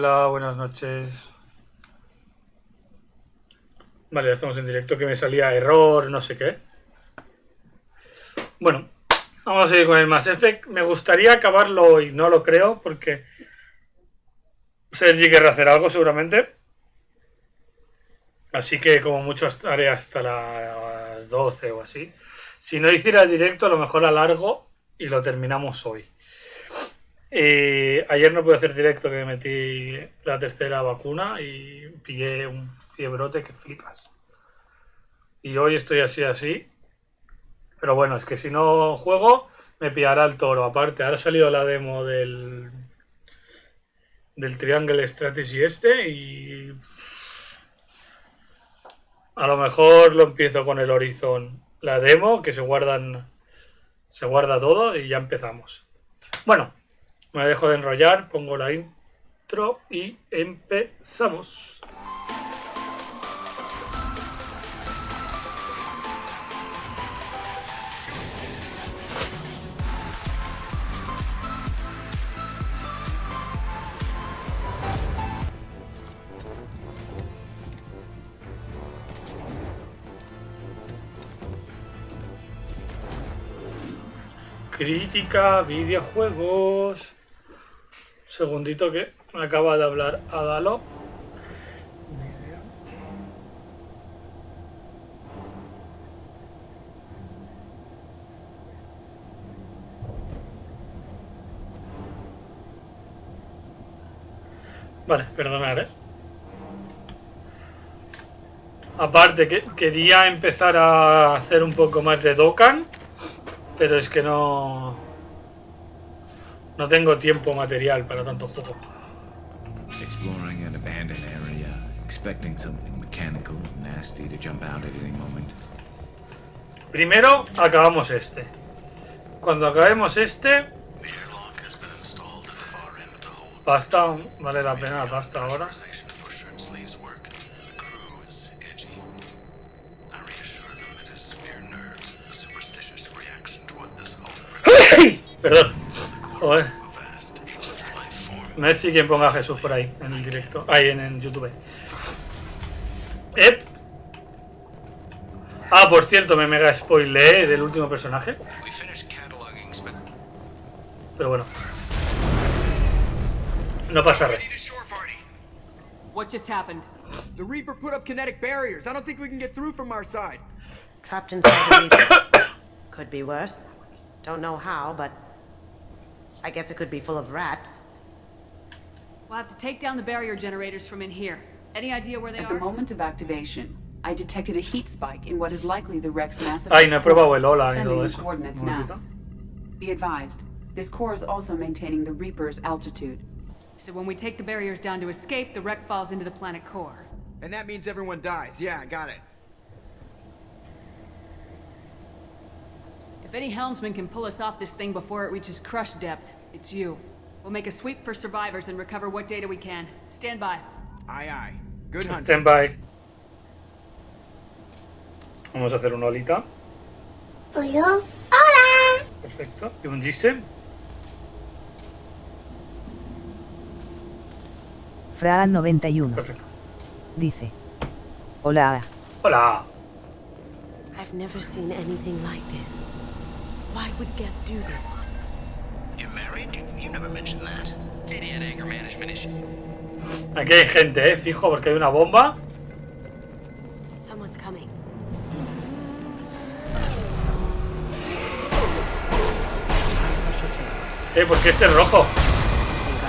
Hola, buenas noches. Vale, ya estamos en directo, que me salía error, no sé qué. Bueno, vamos a ir con el Mass Effect. Me gustaría acabarlo hoy, no lo creo, porque Sergi querrá hacer algo seguramente. Así que como mucho haré hasta las 12 o así. Si no hiciera el directo, a lo mejor alargo y lo terminamos hoy. Ayer no pude hacer directo, que me metí la tercera vacuna y pillé un fiebrote que flipas. Y hoy estoy así. Pero bueno, es que si no juego, me pillará el toro. Aparte, ahora ha salido la demo del Triangle Strategy y a lo mejor lo empiezo con el Horizon, la demo, que se guarda todo y ya empezamos. Bueno, me dejo de enrollar, pongo la intro y empezamos. Crítica Videojuegos. Un segundito que me acaba de hablar Adalo. Vale, perdonad, Aparte que quería empezar a hacer un poco más de Dokkan, pero es que no tengo tiempo material para tanto juego. Exploring an abandoned area, expecting something mechanical and nasty to jump out at any moment. Primero acabamos este. Cuando acabemos este, pasta, vale la pena la pasta ahora. Perdón. Joder. Merci quien ponga a Jesús por ahí en el directo. Ahí en YouTube. Ah, por cierto, me mega spoileé del último personaje. Pero bueno. No pasa nada. What just happened? The Reaper put up kinetic barriers. I don't think we can get through from our side. Trapped inside the Reaper. Could be worse. Don't know how, but I guess it could be full of rats. We'll have to take down the barrier generators from in here. Any idea where they At are? the moment of activation, I detected a heat spike in what is likely the Rex massive. Ay, no he probado el hola ni Sending todo the eso. coordinates Un now. momentito. Be advised, this core is also maintaining the Reaper's altitude. So when we take the barriers down to escape, the wreck falls into the planet core. And that means everyone dies. Yeah, I got it. If any helmsman can pull us off this thing before it reaches crush depth, it's you. We'll make a sweep for survivors and recover what data we can. Stand by. Aye, aye. Good hunting. Stand by. Vamos a hacer una olita. Hola. Hola. Perfecto. ¿Y un dice? Fran 91 Perfecto. dice: Hola. Hola. I've never seen anything like this. Why would Geth do this? You're married? You never mentioned that. Katie had anger management issue. Aquí hay gente, fijo, porque hay una bomba. Someone's coming. Porque este es rojo.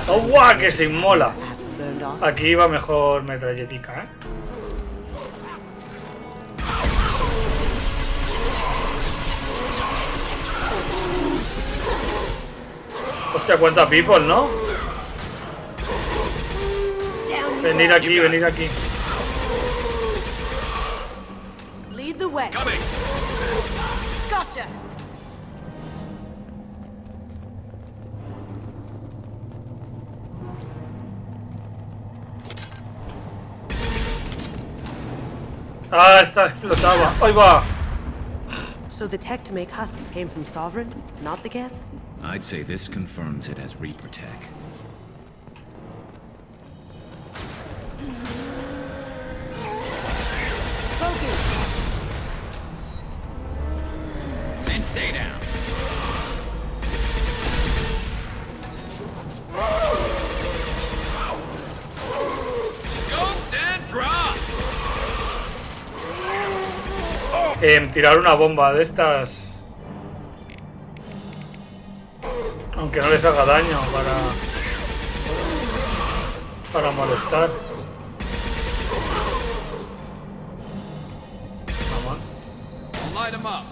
¡Oh, guau! Que se inmola. Fast is burned off. Aquí va mejor metralletica, Hostia, cuánta people, ¿no? Venir aquí, venir aquí. Lead the way. Coming! Gotcha. Ah, está explotaba. ¡Ahí va! So the tech to make husks came from Sovereign, not the Geth? I'd say this confirms it as Reaper tech. stay down. Scoped and drop. Tirar una bomba de estas, aunque no les haga daño, para molestar. Vamos. Light 'em up.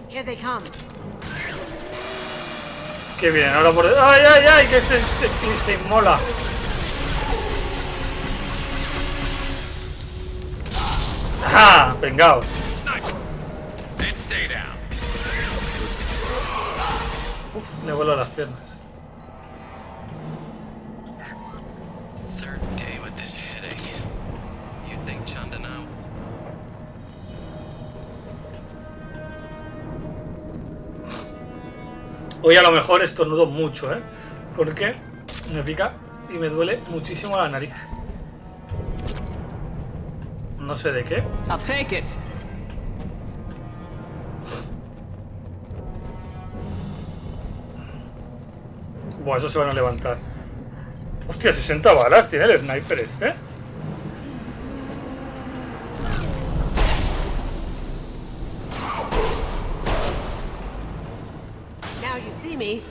Here they come. Qué bien, ahora por... ¡Ay, ay, ay! Que se inmola. ¡Ah! Vengaos. Nice. And stay down. Uf, le vuelo las piernas. Third day with this headache. You think Chanda now? Hoy a lo mejor estornudo mucho, ¿eh? Porque me pica y me duele muchísimo la nariz. No sé de qué. I'll take it. Buah, esos se van a levantar. Hostia, 60 balas tiene el sniper este. Now you see me.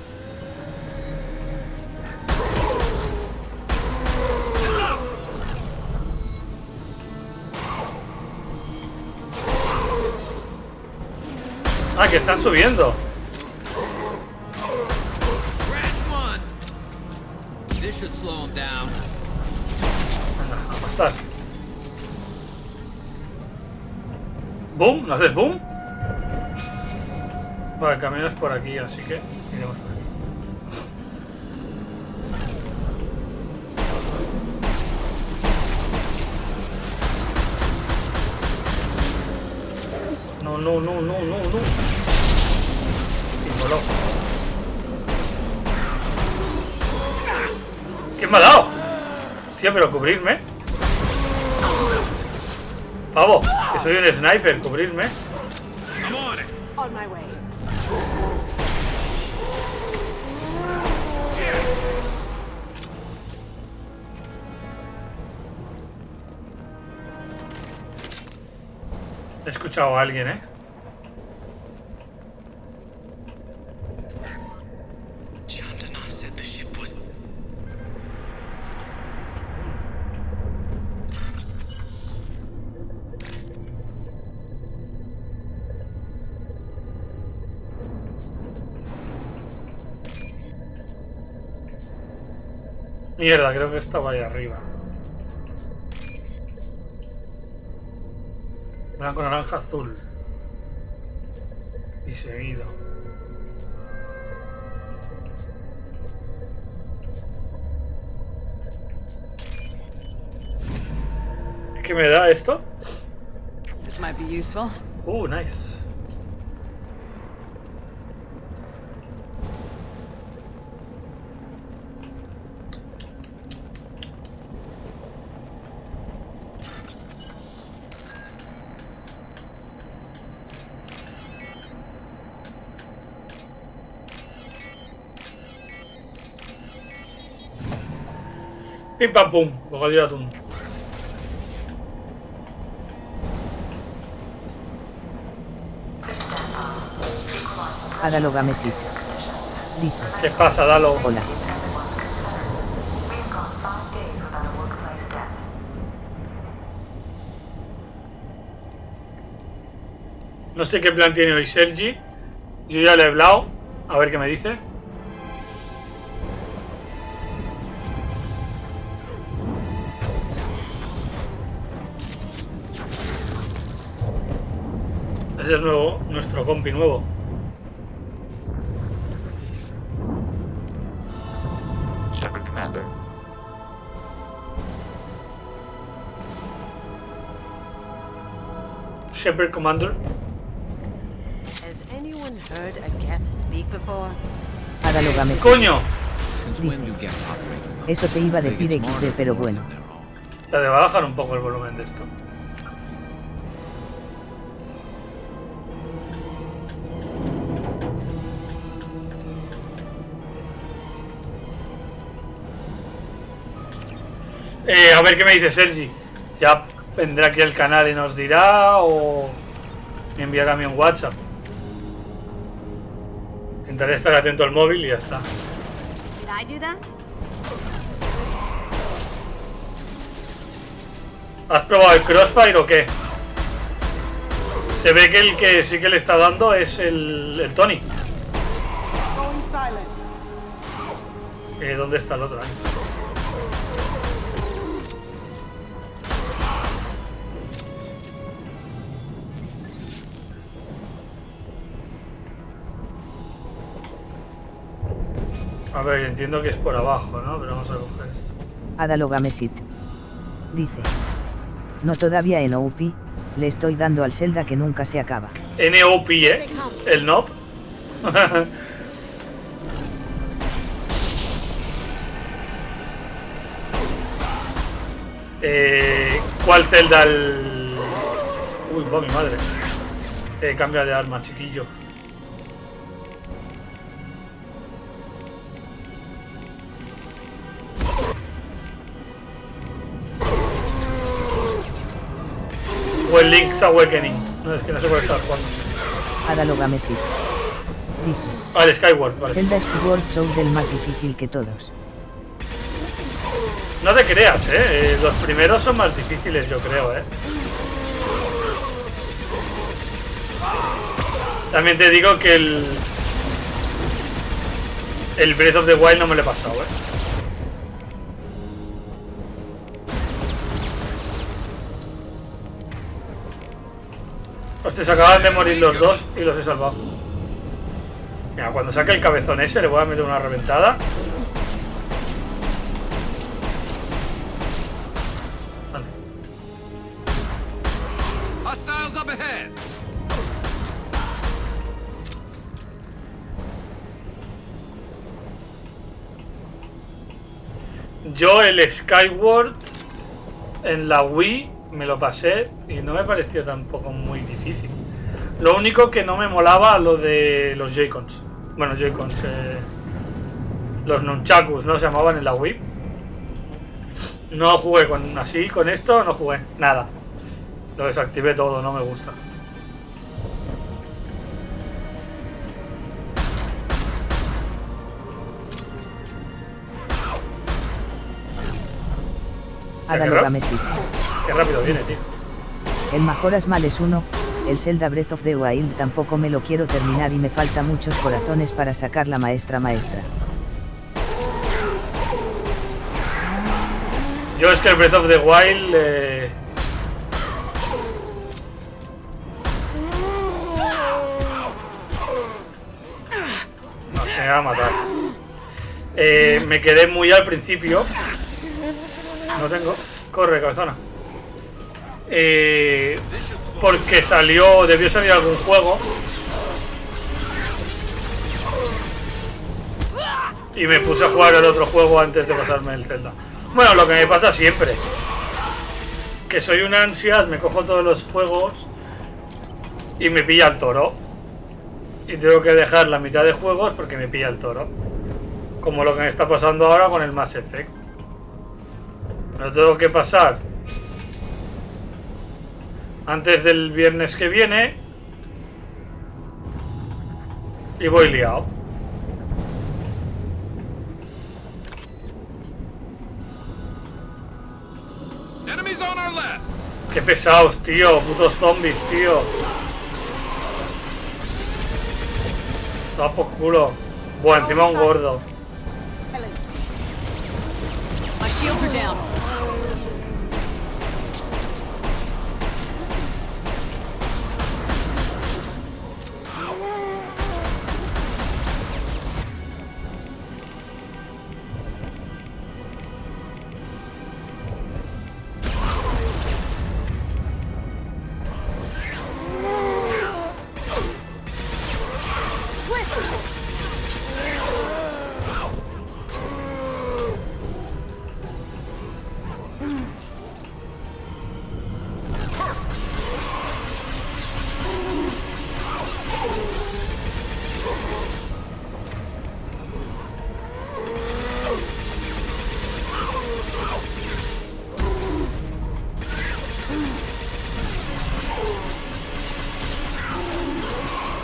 Ah, que están subiendo. Scratch one. This should slow him down. Venga, a pasar. ¿Boom? ¿No haces boom? Vale, el camino es por aquí, así que iremos por aquí. No, no, no, no, no, no. Y voló. ¿Quién me ha dado? Tío, pero cubrirme. Pavo, que soy un sniper, cubrirme. I'm on it. On my way. He escuchado a alguien, ¿eh? Chandana said the ship was... Mierda, creo que estaba ahí arriba. Blanco, naranja, azul. Y seguido. ¿Qué me da esto? This might be useful. Nice. Pim pam pum, bocadillo de atún. Hágalo Gamesit. Dice. ¿Qué pasa, Dalo? Hola. No sé qué plan tiene hoy Sergi. Yo ya le he hablado. A ver qué me dice. Ese es nuevo, nuestro compi nuevo. Shepard Commander. Shepard Commander. Has anyone heard a Geth speak before? Hágalo Gamesit. ¡Coño! Since when do get operating? Eso te iba a decir XD, pero bueno. Ya te va a bajar un poco el volumen de esto. A ver qué me dice Sergi. Ya vendrá aquí al canal y nos dirá, o me enviará a mí un WhatsApp. Intentaré estar atento al móvil y ya está. ¿Has probado el Crossfire o qué? Se ve que el que sí que le está dando es el Tony. ¿Dónde está el otro? A ver, entiendo que es por abajo, ¿no? Pero vamos a coger esto. Adalogamesit. Dice. No todavía en OP, le estoy dando al Zelda que nunca se acaba. NOP, ¿eh? El NOP. ¿Cuál Zelda? El... Uy, va mi madre. Cambia de arma, chiquillo. O el Link's Awakening. No, es que no sé cuál está jugando. Adalogamesit. Dice. Ah, el Skyward, vale. Zelda Skyward Sword el más difícil que todos. No te creas, los primeros son más difíciles, yo creo, También te digo que el Breath of the Wild no me lo he pasado, Hostia, se acaban de morir los dos y los he salvado. Mira, cuando saque el cabezón ese le voy a meter una reventada. Vale. Hostiles up ahead. Yo el Skyward en la Wii me lo pasé y no me pareció tampoco muy difícil. Lo único que no me molaba lo de los Joy-Cons. Bueno, Joy-Cons, los nunchakus, ¿no? Se llamaban en la Wii. No jugué con esto, no jugué nada. Lo desactivé todo, no me gusta. Adalogamesit. Qué rápido viene, tío. El Majora's Mal es 1, el Zelda Breath of the Wild tampoco me lo quiero terminar y me falta muchos corazones para sacar la maestra. Yo es que el Breath of the Wild no, se me va a matar. Me quedé muy al principio. No tengo. Corre, cabezona. Porque debió salir algún juego. Y me puse a jugar el otro juego antes de pasarme el Zelda. Bueno, lo que me pasa siempre. Que soy una ansias, me cojo todos los juegos y me pilla el toro. Y tengo que dejar la mitad de juegos porque me pilla el toro. Como lo que me está pasando ahora con el Mass Effect. Me lo tengo que pasar antes del viernes que viene y voy liado. Enemies on our left. Qué pesados, tío, putos zombies, tío. Está por culo. Buah, encima un gordo. My shields are down.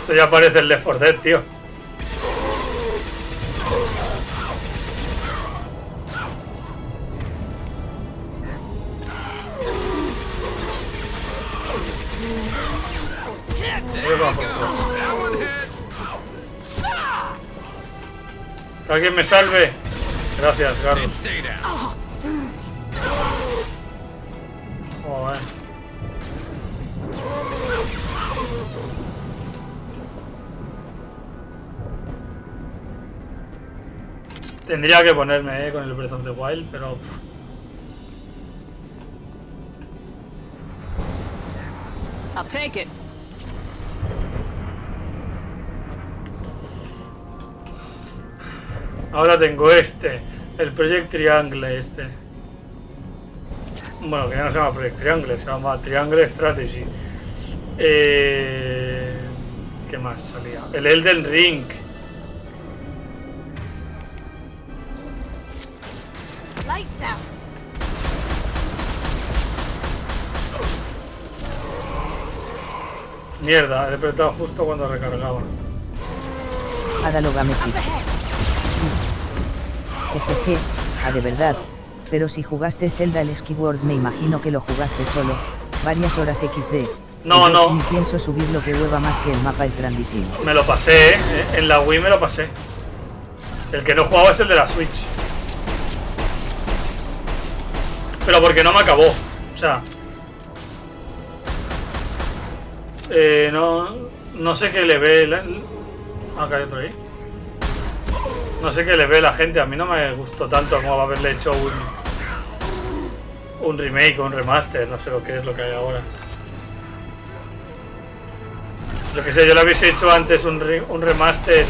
Esto ya parece el Left 4 Dead, tío. Que alguien me salve. Gracias, Carlos. Joder. Tendría que ponerme con el Breath of the Wild, pero... I'll take it. Ahora tengo este, el Project Triangle este. Bueno, que ya no se llama Project Triangle, se llama Triangle Strategy. ¿Qué más salía? El Elden Ring. Lights out. Mierda, he apretado justo cuando recargaba. Adalogamesi. Jejeje, de verdad. Pero si jugaste Zelda el Skyward me imagino que lo jugaste solo. Varias horas XD. No, y no. Ni pienso subir lo que hueva más que el mapa es grandísimo. Me lo pasé, en la Wii me lo pasé. El que no jugaba es el de la Switch. Pero porque no me acabó. O sea... no sé qué le ve... Acá hay otro ahí. No sé qué le ve la gente. A mí no me gustó tanto como haberle hecho un remake o un remaster. No sé lo que es lo que hay ahora. Lo que sé, yo le hubiese hecho antes un remaster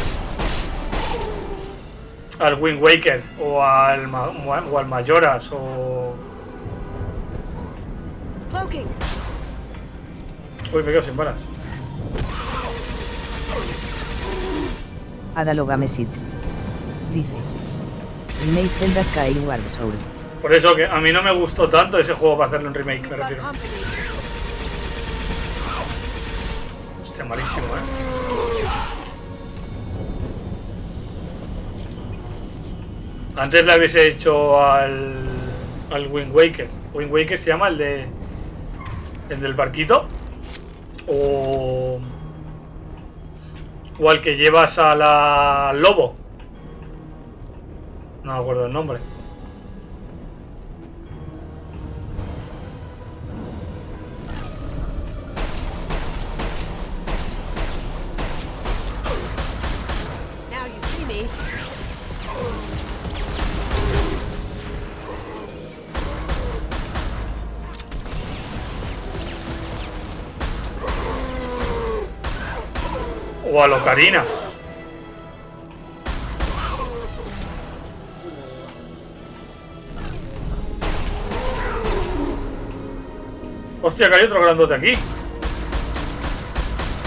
al Wind Waker o al Majora's o... Uy, me quedo sin balas. Adalogamesit. Dice. Remake Zelda Skyward Sword. Por eso que a mí no me gustó tanto ese juego para hacerle un remake, me refiero. Hostia, malísimo, Antes le hubiese hecho al Wind Waker. Wind Waker se llama el del barquito. O al que llevas al lobo. No me acuerdo el nombre. Now you see me. O a Locarina. Hostia, que hay otro grandote aquí.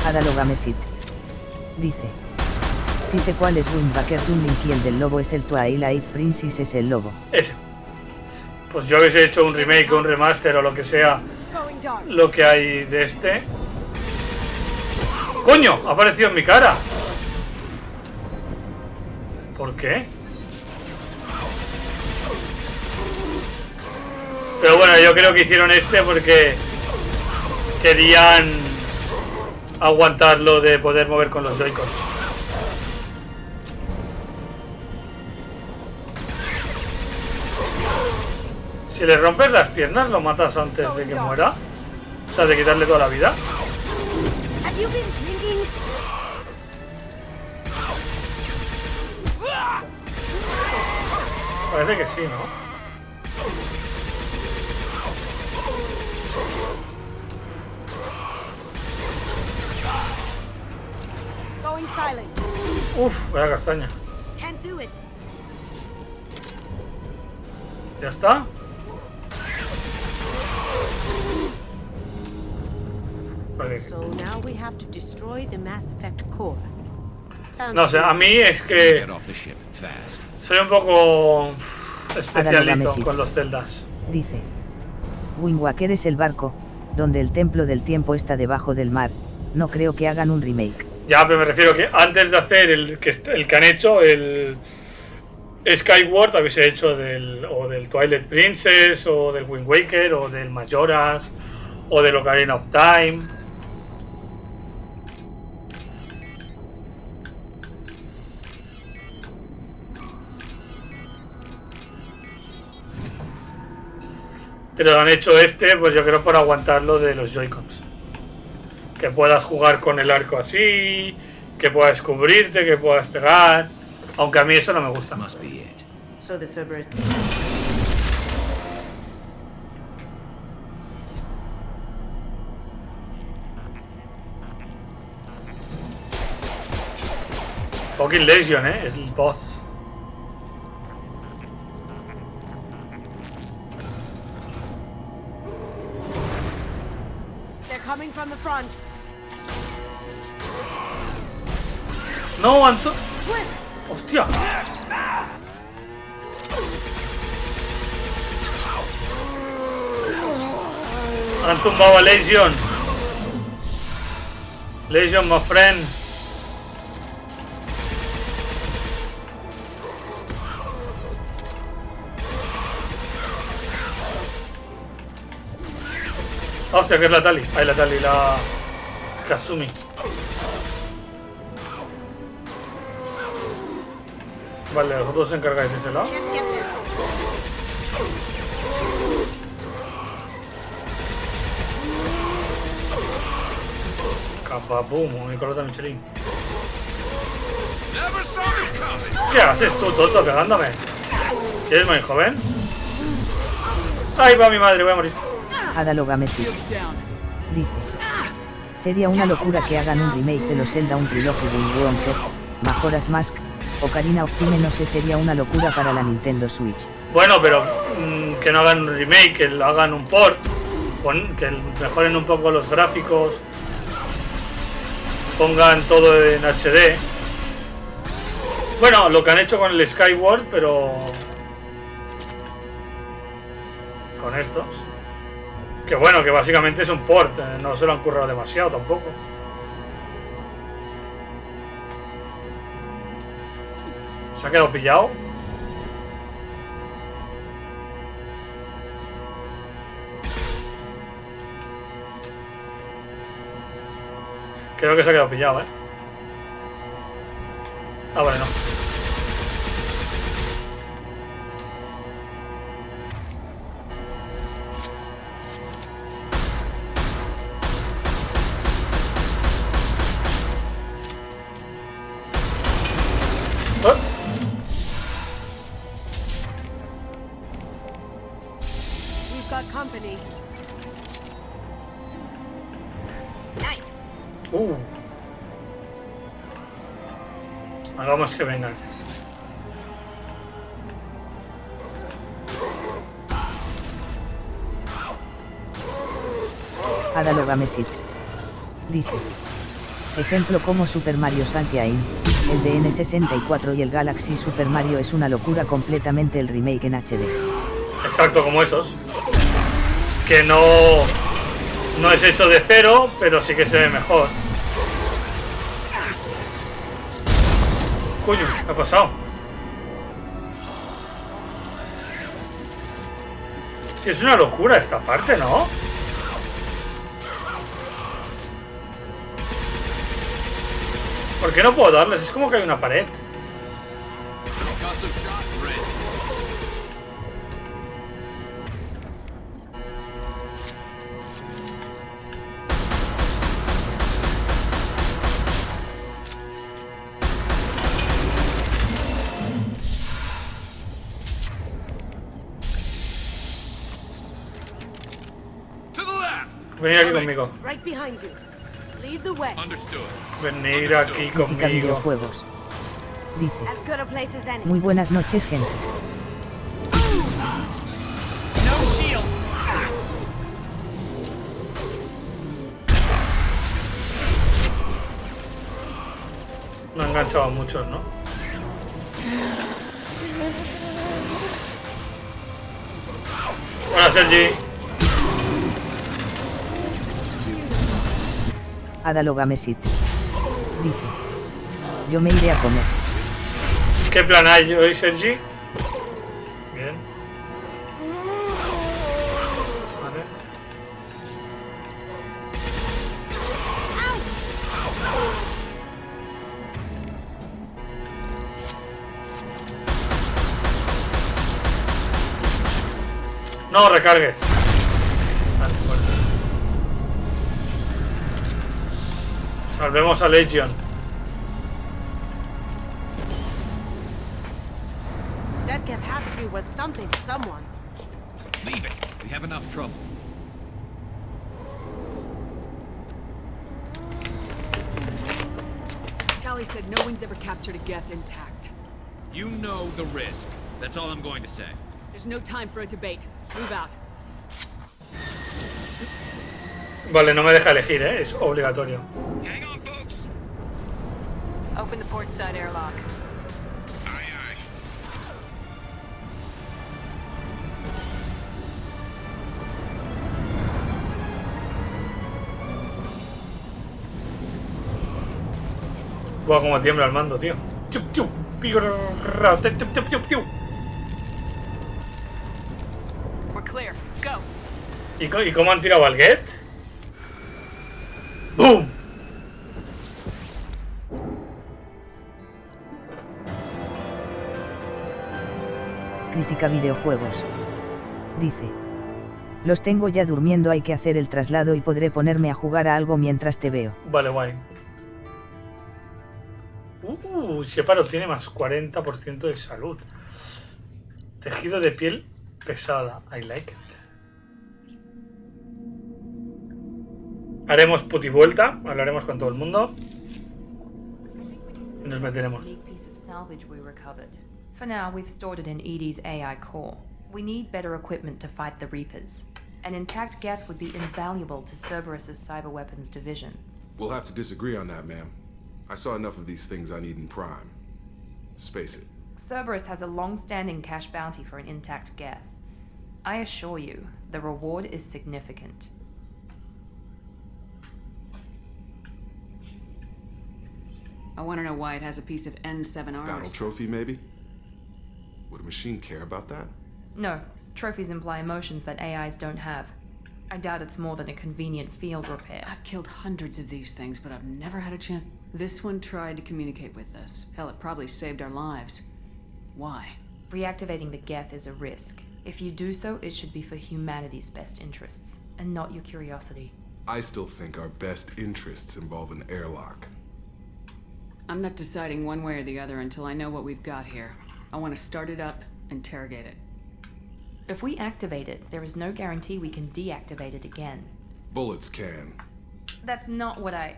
Adalogamesit. Dice. Si sé cuál es Wind Waker Tuning y el del lobo es el Twilight Princess es el lobo. Ese. Pues yo hubiese hecho un remake, un remaster o lo que sea. Lo que hay de este. ¡Coño! Ha aparecido en mi cara. ¿Por qué? Pero bueno, yo creo que hicieron este porque querían aguantarlo de poder mover con los Joy-Cons. Si le rompes las piernas, lo matas antes de que muera. O sea, de quitarle toda la vida. Parece que sí, ¿no? Uf, vaya castaña. ¿Ya está? No sé, a mí es que soy un poco especialito con los celdas. Dice. Wind Waker es el barco, donde el templo del tiempo está debajo del mar. No creo que hagan un remake. Ya, pero me refiero que antes de hacer el que han hecho, el Skyward, habéis hecho o del Twilight Princess, o del Wind Waker, o del Majora's, o del Ocarina of Time. Pero han hecho este, pues yo creo por aguantar lo de los Joy-Cons. Que puedas jugar con el arco así, que puedas cubrirte, que puedas pegar. Aunque a mí eso no me gusta. Must be it. So the Cerberus. Fucking Legion, es el boss. They're coming from the front. No, Anto... Hostia. Han tumbado a Legion. Legion, my friend. Hostia, que es la Tali. Ahí la Tali, la Kasumi. Vale, vosotros os encargáis de ese lado. Capapum, mi colota Michelin. ¿Qué haces tú, tonto, pegándome? ¿Quieres morir, joven? ¡Ay, va mi madre, voy a morir! Adalogamesi dice: sería una locura que hagan un remake de los Zelda, un Trilogy de Wonker, Majora's Mask, Ocarina of Time, no sé, sería una locura para la Nintendo Switch. Bueno, pero que no hagan un remake, que lo hagan un port, que mejoren un poco los gráficos, pongan todo en HD. Bueno, lo que han hecho con el Skyward, pero con estos. Que bueno, que básicamente es un port, no se lo han currado demasiado tampoco. ¿Se ha quedado pillado? Creo que se ha quedado pillado, Ah, vale, no. Company. Hagamos que vengan. Adalogamesi dice: ejemplo como Super Mario Sunshine, el de N64 y el Galaxy Super Mario es una locura completamente, el remake en HD. Exacto, como esos. Que no es hecho de cero, pero sí que se ve mejor. Coño, ¿qué ha pasado? Sí, es una locura esta parte, ¿no? ¿Por qué no puedo darles? Es como que hay una pared. Venid aquí conmigo. Venid aquí Critica conmigo. Videojuegos dice: muy buenas noches, gente. No ha enganchado a muchos, ¿no? Hola, Sergi. Adalogamesit Dice. Yo me iré a comer. ¿Qué plan hay hoy, Sergi? Bien. Vale. No recargues. Vale, bueno. Salvemos a Legion. That gift has to be worth something to someone. Leave it. We have enough trouble. Tally said no one's ever captured a Geth intact. You know the risk. That's all I'm going to say. There's no time for a debate. Move out. Vale, no me deja elegir, es obligatorio. Hang on, folks. Open the port side airlock. Aye, aye. Buah, como tiembla el mando, tío. Chup, chup, pirra, chup, chup, chup, chup. We're clear. Go. ¿Y cómo han tirado al Get? ¡Boom! Critica Videojuegos. Dice. Los tengo ya durmiendo, hay que hacer el traslado y podré ponerme a jugar a algo mientras te veo. Vale, guay. Separo tiene más 40% de salud. Tejido de piel pesada. I like it. Haremos puti vuelta. Hablaremos con todo el mundo. Y nos meteremos. Piece of salvage we recovered. For now, we've stored it in Edie's AI core. We need better equipment to fight the Reapers. An intact Geth would be invaluable to Cerberus's cyber weapons division. We'll have to disagree on that, ma'am. I saw enough of these things on Eden Prime. Space it. Cerberus has a long-standing cash bounty for an intact Geth. I assure you, the reward is significant. I want to know why it has a piece of N7 armor. Battle trophy, maybe? Would a machine care about that? No, trophies imply emotions that AIs don't have. I doubt it's more than a convenient field repair. I've killed hundreds of these things, but I've never had a chance. This one tried to communicate with us. Hell, it probably saved our lives. Why? Reactivating the Geth is a risk. If you do so, it should be for humanity's best interests, and not your curiosity. I still think our best interests involve an airlock. I'm not deciding one way or the other until I know what we've got here. I want to start it up, interrogate it. If we activate it, there is no guarantee we can deactivate it again. Bullets can. That's not what I...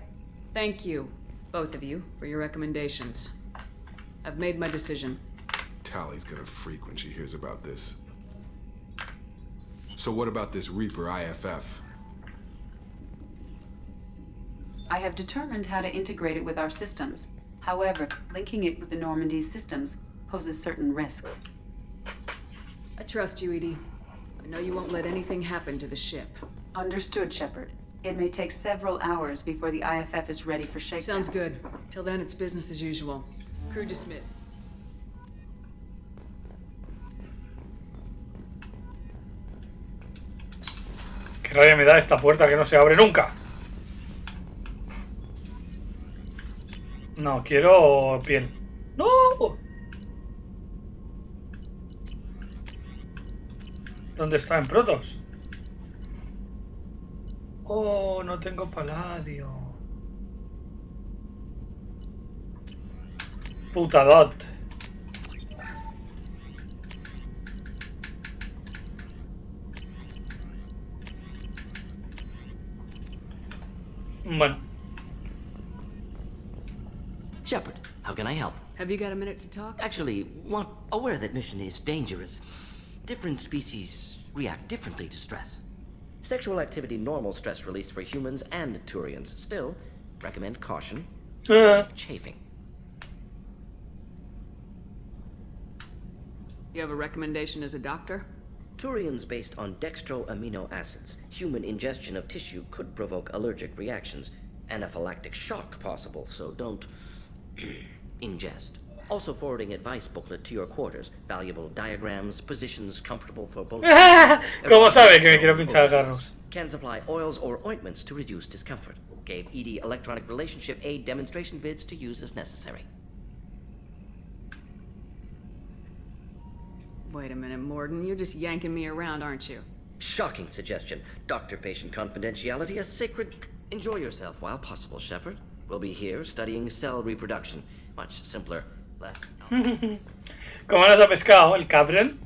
Thank you, both of you, for your recommendations. I've made my decision. Tally's gonna freak when she hears about this. So what about this Reaper IFF? I have determined how to integrate it with our systems. However, linking it with the Normandy's systems poses certain risks. I trust you, Edie. I know you won't let anything happen to the ship. Understood, Shepard. It may take several hours before the IFF is ready for shakedown. Sounds good. Till then, it's business as usual. Crew dismissed. Qué rabia me da esta puerta que no se abre nunca. No, quiero piel. ¡No! ¿Dónde está en Protos? Oh, no tengo paladio. Puta dot. Bueno. Shepard, how can I help? Have you got a minute to talk? Actually, aware that mission is dangerous. Different species react differently to stress. Sexual activity normal stress release for humans and Turians. Still, recommend caution. Chafing. You have a recommendation as a doctor? Turians based on dextroamino acids. Human ingestion of tissue could provoke allergic reactions. anaphylactic shock possible, so don't ingest. Also forwarding advice booklet to your quarters. Valuable diagrams, positions comfortable for both. ¿Cómo sabe que me quiero pinchar garros? Can supply oils or ointments to reduce discomfort. Gave ED electronic relationship aid demonstration vids to use as necessary. Wait a minute, Morden. You're just yanking me around, aren't you? Shocking suggestion. Doctor-patient confidentiality is sacred. Enjoy yourself while possible, Shepard. We'll be here studying cell reproduction. Much simpler, less... ¿Cómo nos ha pescado el cabrón?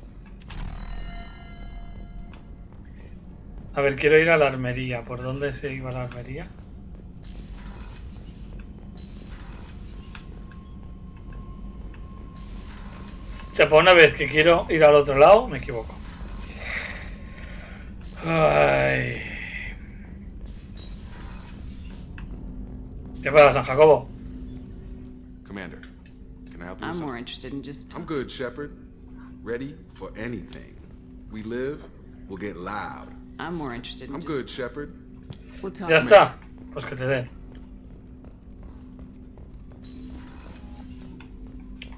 A ver, quiero ir a la armería. ¿Por dónde se iba a la armería? O sea, por una vez que quiero ir al otro lado, me equivoco. Ay. ¿Qué pasa, San Jacobo? Commander, can I help you with I'm something? more interested in just... I'm good, Shepard. Ready for anything. We live, we'll get loud. I'm more interested in I'm just... good, Shepard. We'll talk. Ya está. Pues que te den.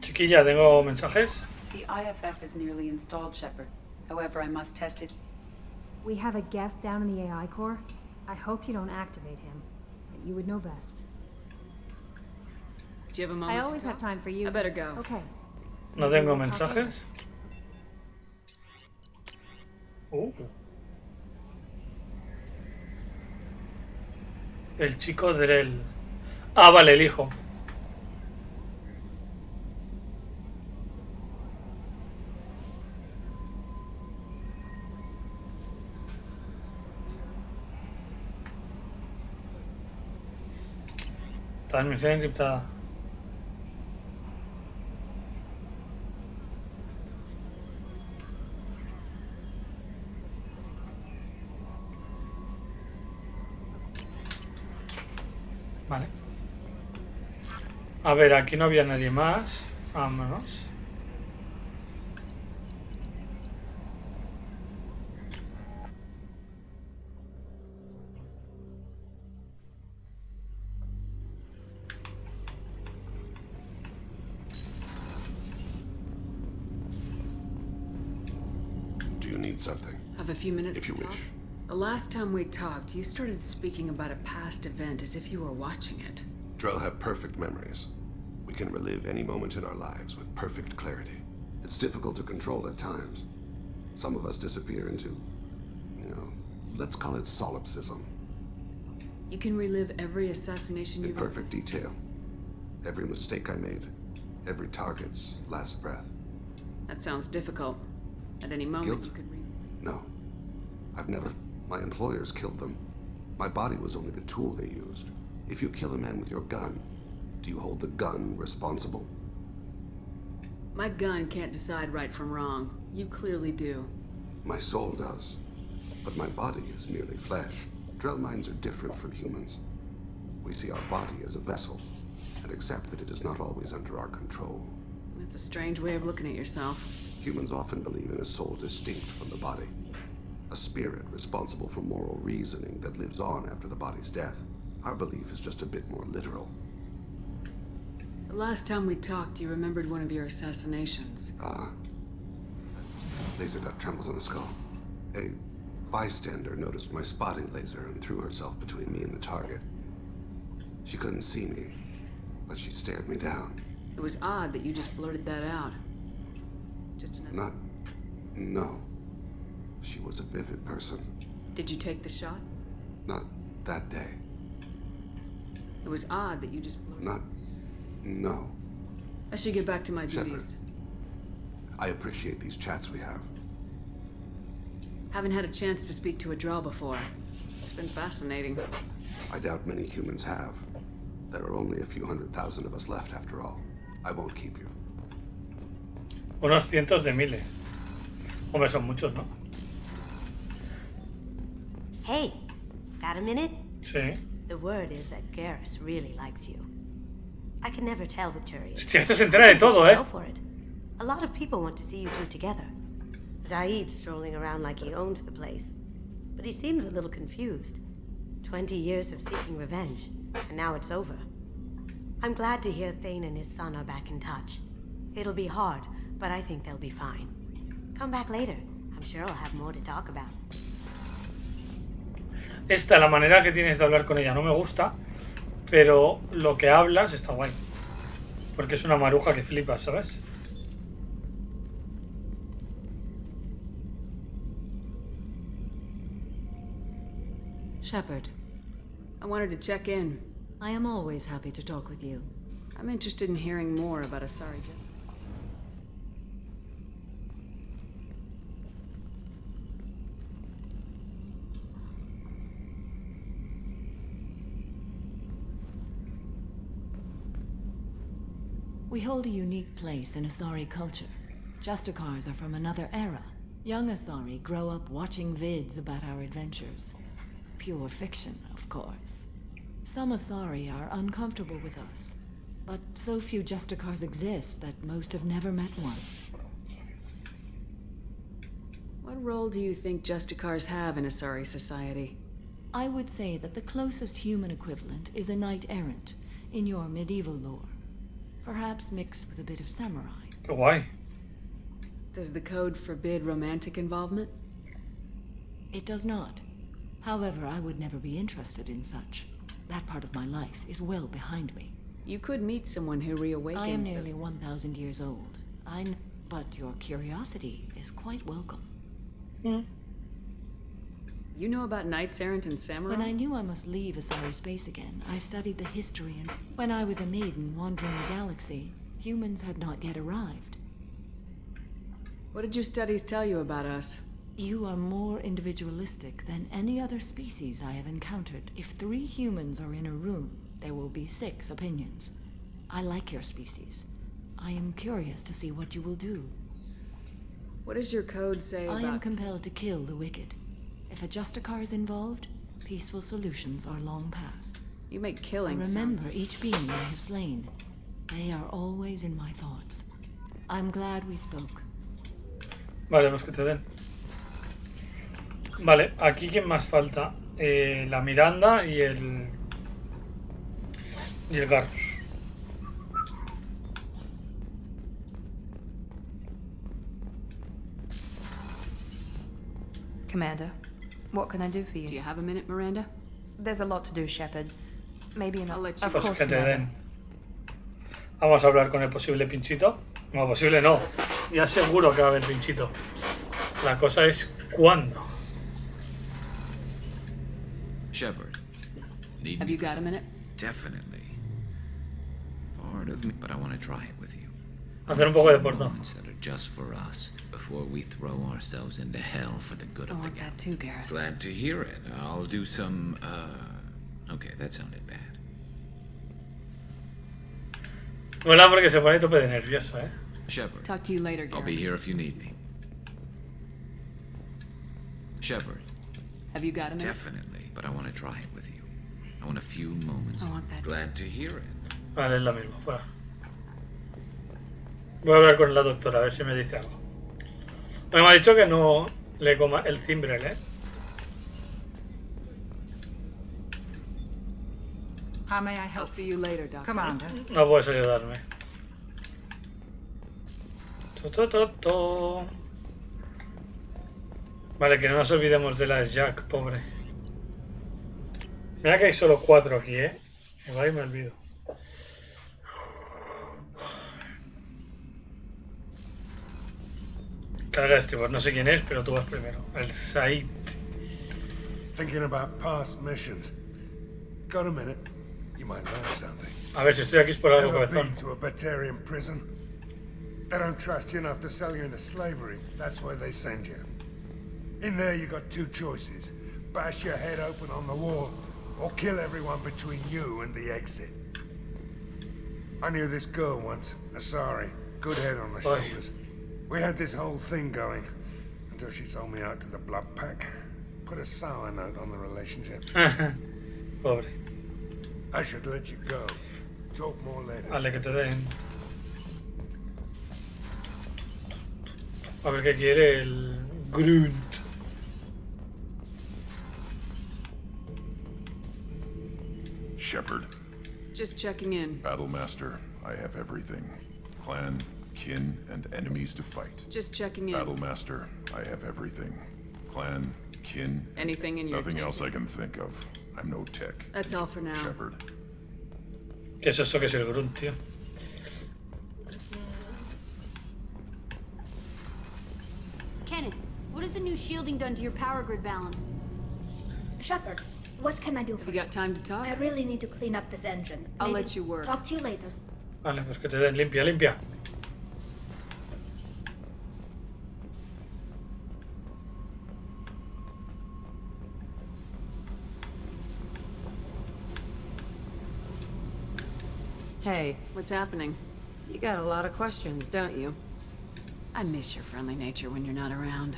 Chiquilla, ¿tengo mensajes? The IFF is nearly installed, Shepard. However, I must test it. We have a Geth down in the AI core. I hope you don't activate him, but you would know best. Do you have a moment? I always have time for you. I better go. Okay. No tengo mensajes. El chico Drell. Ah, vale, el hijo. Transmisión encriptada. Vale. A ver, aquí no había nadie más. Vámonos. Do you need something? Have a few minutes If you to talk? wish. The last time we talked, you started speaking about a past event as if you were watching it. Drell have perfect memories. We can relive any moment in our lives with perfect clarity. It's difficult to control at times. Some of us disappear into, let's call it solipsism. You can relive every assassination In you've... perfect detail. Every mistake I made. Every target's last breath. That sounds difficult. At any moment Guilt? you could No. I've never... My employers killed them. My body was only the tool they used. If you kill a man with your gun, do you hold the gun responsible? My gun can't decide right from wrong. You clearly do. My soul does. But my body is merely flesh. Drell minds are different from humans. We see our body as a vessel, and accept that it is not always under our control. That's a strange way of looking at yourself. Humans often believe in a soul distinct from the body. A spirit responsible for moral reasoning that lives on after the body's death. Our belief is just a bit more literal. The last time we talked, you remembered one of your assassinations. Laser dot trembles on the skull. A bystander noticed my spotting laser and threw herself between me and the target. She couldn't see me, but she stared me down. It was odd that you just blurted that out. Just another... No. She was a vivid person. Did you take the shot? Not that day. It was odd that you just blurted... No. I should get back to my Shepard. duties. I appreciate these chats we have. Haven't had a chance to speak to a Drell before. It's been fascinating. I doubt many humans have. There are only a few 100,000 of us left after all. I won't keep you. Unos cientos de miles. Hombre, son muchos, ¿no? Hey, got a minute? Sí. The word is that Garrus really likes you. I can never tell with Turian. Hostia, este se entera de todo, ¿eh? Go for it. A lot of people want to see you two together. Zaid strolling around like he owned the place. But he seems a little confused. 20 years of seeking revenge, and now it's over. I'm glad to hear Thane and his son are back in touch. It'll be hard, but I think they'll be fine. Come back later. I'm sure I'll have more to talk about. Esta, la manera que tienes de hablar con ella no me gusta, pero lo que hablas está guay. Porque es una maruja que flipas, ¿sabes? Shepard, I wanted to check in. I am always happy to talk with you. I'm interested in hearing more about Asari. We hold a unique place in Asari culture. Justicars are from another era. Young Asari grow up watching vids about our adventures. Pure fiction, of course. Some Asari are uncomfortable with us, but so few Justicars exist that most have never met one. What role do you think Justicars have in Asari society? I would say that the closest human equivalent is a knight-errant in your medieval lore. Perhaps mixed with a bit of samurai. Why? Does the code forbid romantic involvement? It does not. However, I would never be interested in such. That part of my life is well behind me. You could meet someone who reawakens. I am nearly 1,000 years old. But your curiosity is quite welcome. You know about knights errant and samurai? When I knew I must leave Asari space again, I studied the history, and when I was a maiden wandering the galaxy, humans had not yet arrived. What did your studies tell you about us? You are more individualistic than any other species I have encountered. If 3 humans are in a room, there will be 6 opinions. I like your species. I am curious to see what you will do. What does your code say about... I am compelled to kill the wicked. If a Justicar is involved, peaceful solutions are long past. You make killing I remember each being I have slain. They are always in my thoughts. I'm glad we spoke. Vale, pues que te den. Vale, aquí ¿quién más falta? La Miranda y el Garrus. Commander, what can I do for you? Do you have a minute, Miranda? There's a lot to do, Shepard. Maybe not. let you- Of Pues course, que te Commander. den. Vamos a hablar con el posible pinchito. No, posible no. Ya seguro que va a haber pinchito. La cosa es cuándo. Shepard, need Have me you for got a some- minute? Definitely. Part of me, but I want to try it with you. Hacer un poco de porto. Moments that are just for us before we throw ourselves into hell for the good I of the want galaxy. that too, Garrus. Glad to hear it. I'll do some, okay, that sounded bad. Mola porque se pone tope de nervioso, ¿eh? Shepard, Talk to you later, Garrus. I'll be here if you need me. Shepard, Have you got a minute? definitely, but I want to try it with you. I want a few moments. I want that Glad to hear it. Vale, es lo mismo, fuera. Voy a hablar con la doctora, a ver si me dice algo. Me ha dicho que no le coma el Cimbrel, ¿eh? How may I help? I'll see you later, Doctor. Commander. No puedes ayudarme. To. Vale, que no nos olvidemos de la Jack, pobre. Mira que hay solo 4 aquí, ¿eh? Me va y me olvido. Carga este, pues no sé quién es, pero tú vas primero. El Said. Thinking about past missions. Got a minute? You might learn something. A ver, si estoy aquí es por algo, Ever cabezón. been to a Batarian prison? They don't trust you enough to sell you into slavery. That's where they send you. In there you got 2 choices. Bash your head open on the wall, or kill everyone between you and the exit. I knew this girl once, Asari. Good head on the shoulders. We had this whole thing going, until she sold me out to the Blood Pack. Put a sour note on the relationship. Pobre. I should let you go. Talk more later. Vale, que te den. A ver qué quiere el Grunt. Shepard. Just checking in. Battlemaster, I have everything. Clan, kin, and enemies to fight. Just checking in. Battlemaster, I have everything. Clan, kin. Anything in your Nothing tank? else I can think of. I'm no tech. That's all for now. Shepard. ¿Qué es eso que es el grunt, tío? Kenneth, what has the new shielding done to your power grid balance? Shepard, what can I do for you? You got time to talk? I really need to clean up this engine. I'll Maybe let you work. Talk to you later. Vale, pues que te den limpia, limpia. Hey, what's happening? You got a lot of questions, don't you? I miss your friendly nature when you're not around.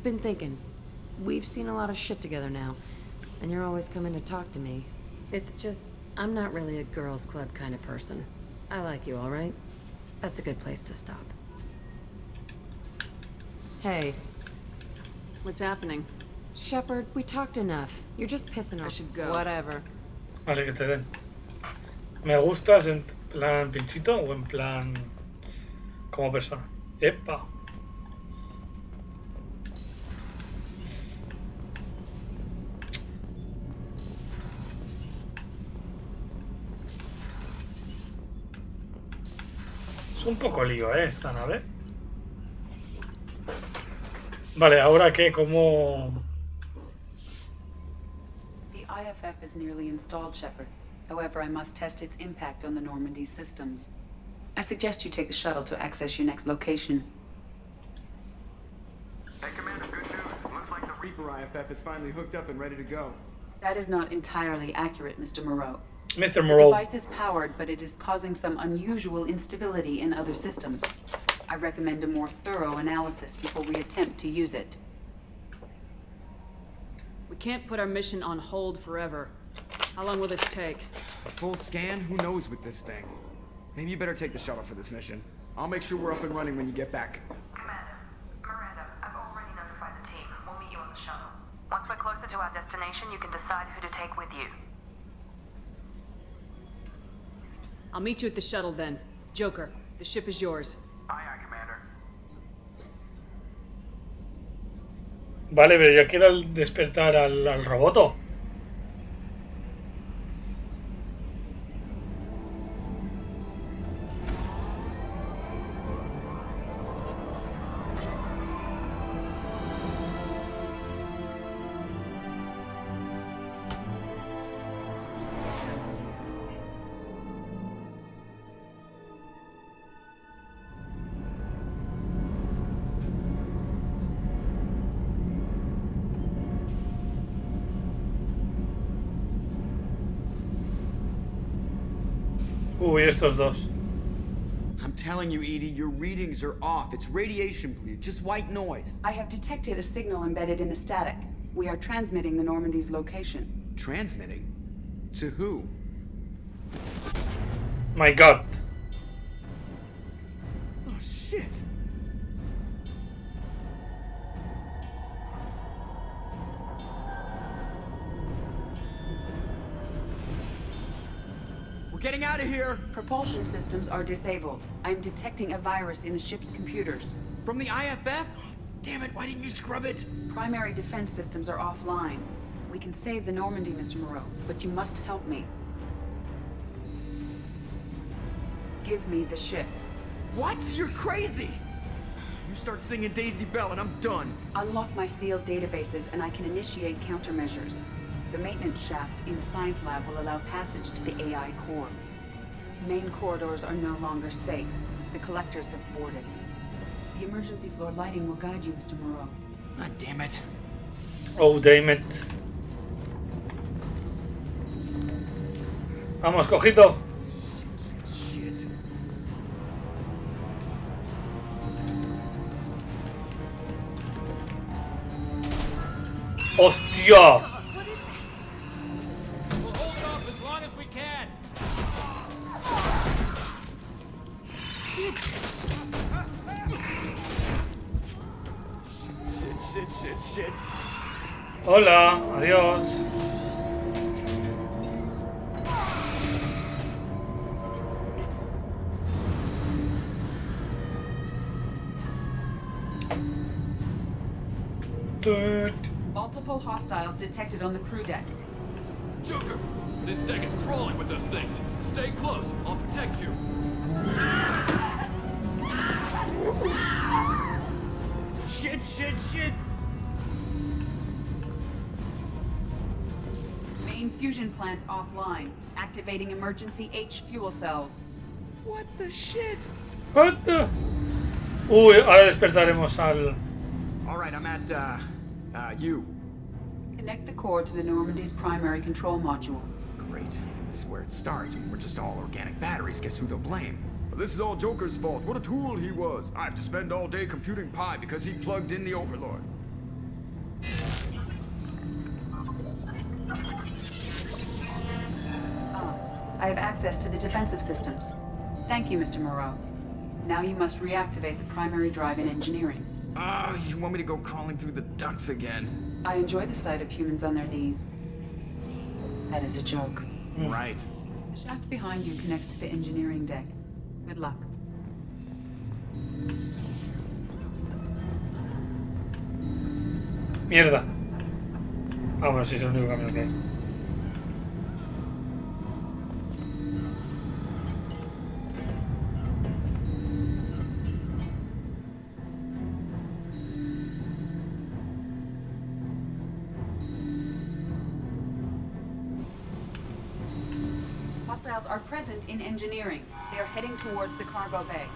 Been thinking. We've seen a lot of shit together now, and you're always coming to talk to me. It's just, I'm not really a girls' club kind of person. I like you, all right? That's a good place to stop. Hey. What's happening? Shepard, we talked enough. You're just pissing off. I should go. Whatever. Vale, que te den. ¿Me gustas en plan pinchito o en plan como persona? ¡Epa! Es un poco lío, esta nave. Vale, ¿ahora qué? ¿Cómo...? The IFF is nearly installed, Shepard. However, I must test its impact on the Normandy systems. I suggest you take the shuttle to access your next location. Hey, Commander, good news. Looks like the Reaper IFF is finally hooked up and ready to go. That is not entirely accurate, Mr. Moreau. Mr. The Moreau. device is powered, but it is causing some unusual instability in other systems. I recommend a more thorough analysis before we attempt to use it. We can't put our mission on hold forever. How long will this take? A full scan? Who knows with this thing? Maybe you better take the shuttle for this mission. I'll make sure we're up and running when you get back. Commander, Miranda, I've already notified the team. We'll meet you on the shuttle. Once we're closer to our destination, you can decide who to take with you. I'll meet you at the shuttle then. Joker, the ship is yours. Aye, aye, Commander. Vale, pero yo quiero despertar al roboto. Uy, estos dos. I'm telling you, Edie, your readings are off. It's radiation bleed, just white noise. I have detected a signal embedded in the static. We are transmitting the Normandy's location. Transmitting? To who? My God. Oh, shit. We're getting out of here! Propulsion systems are disabled. I'm detecting a virus in the ship's computers. From the IFF? Damn it, why didn't you scrub it? Primary defense systems are offline. We can save the Normandy, Mr. Moreau, but you must help me. Give me the ship. What? You're crazy! You start singing Daisy Bell and I'm done. Unlock my sealed databases and I can initiate countermeasures. The maintenance shaft in the science lab will allow passage to the AI core. Main corridors are no longer safe. The collectors have boarded. The emergency floor lighting will guide you, Mr. Moreau. God damn it. Oh, damn it. Vamos, cojito. Shit. ¡Hostia! Shit. Hola, adiós. Multiple hostiles detected on the crew deck. Joker, this deck is crawling with those things. Stay close. I'll protect you. Shit, shit, shit! Main fusion plant offline. Activating emergency H fuel cells. What the shit? What the? Uy, ahora despertaremos al... Alright, I'm at, U. Connect the core to the Normandy's primary control module. Great. So this is where it starts. We're just all organic batteries. Guess who they'll blame? This is all Joker's fault. What a tool he was. I have to spend all day computing pi because he plugged in the Overlord. I have access to the defensive systems. Thank you, Mr. Moreau. Now you must reactivate the primary drive in engineering. You want me to go crawling through the ducts again? I enjoy the sight of humans on their knees. That is a joke. Right. The shaft behind you connects to the engineering deck. Good luck. Mierda. Ah, bueno, sí, es el único camino que hay. Hostiles are present in engineering. They are heading towards the cargo bay.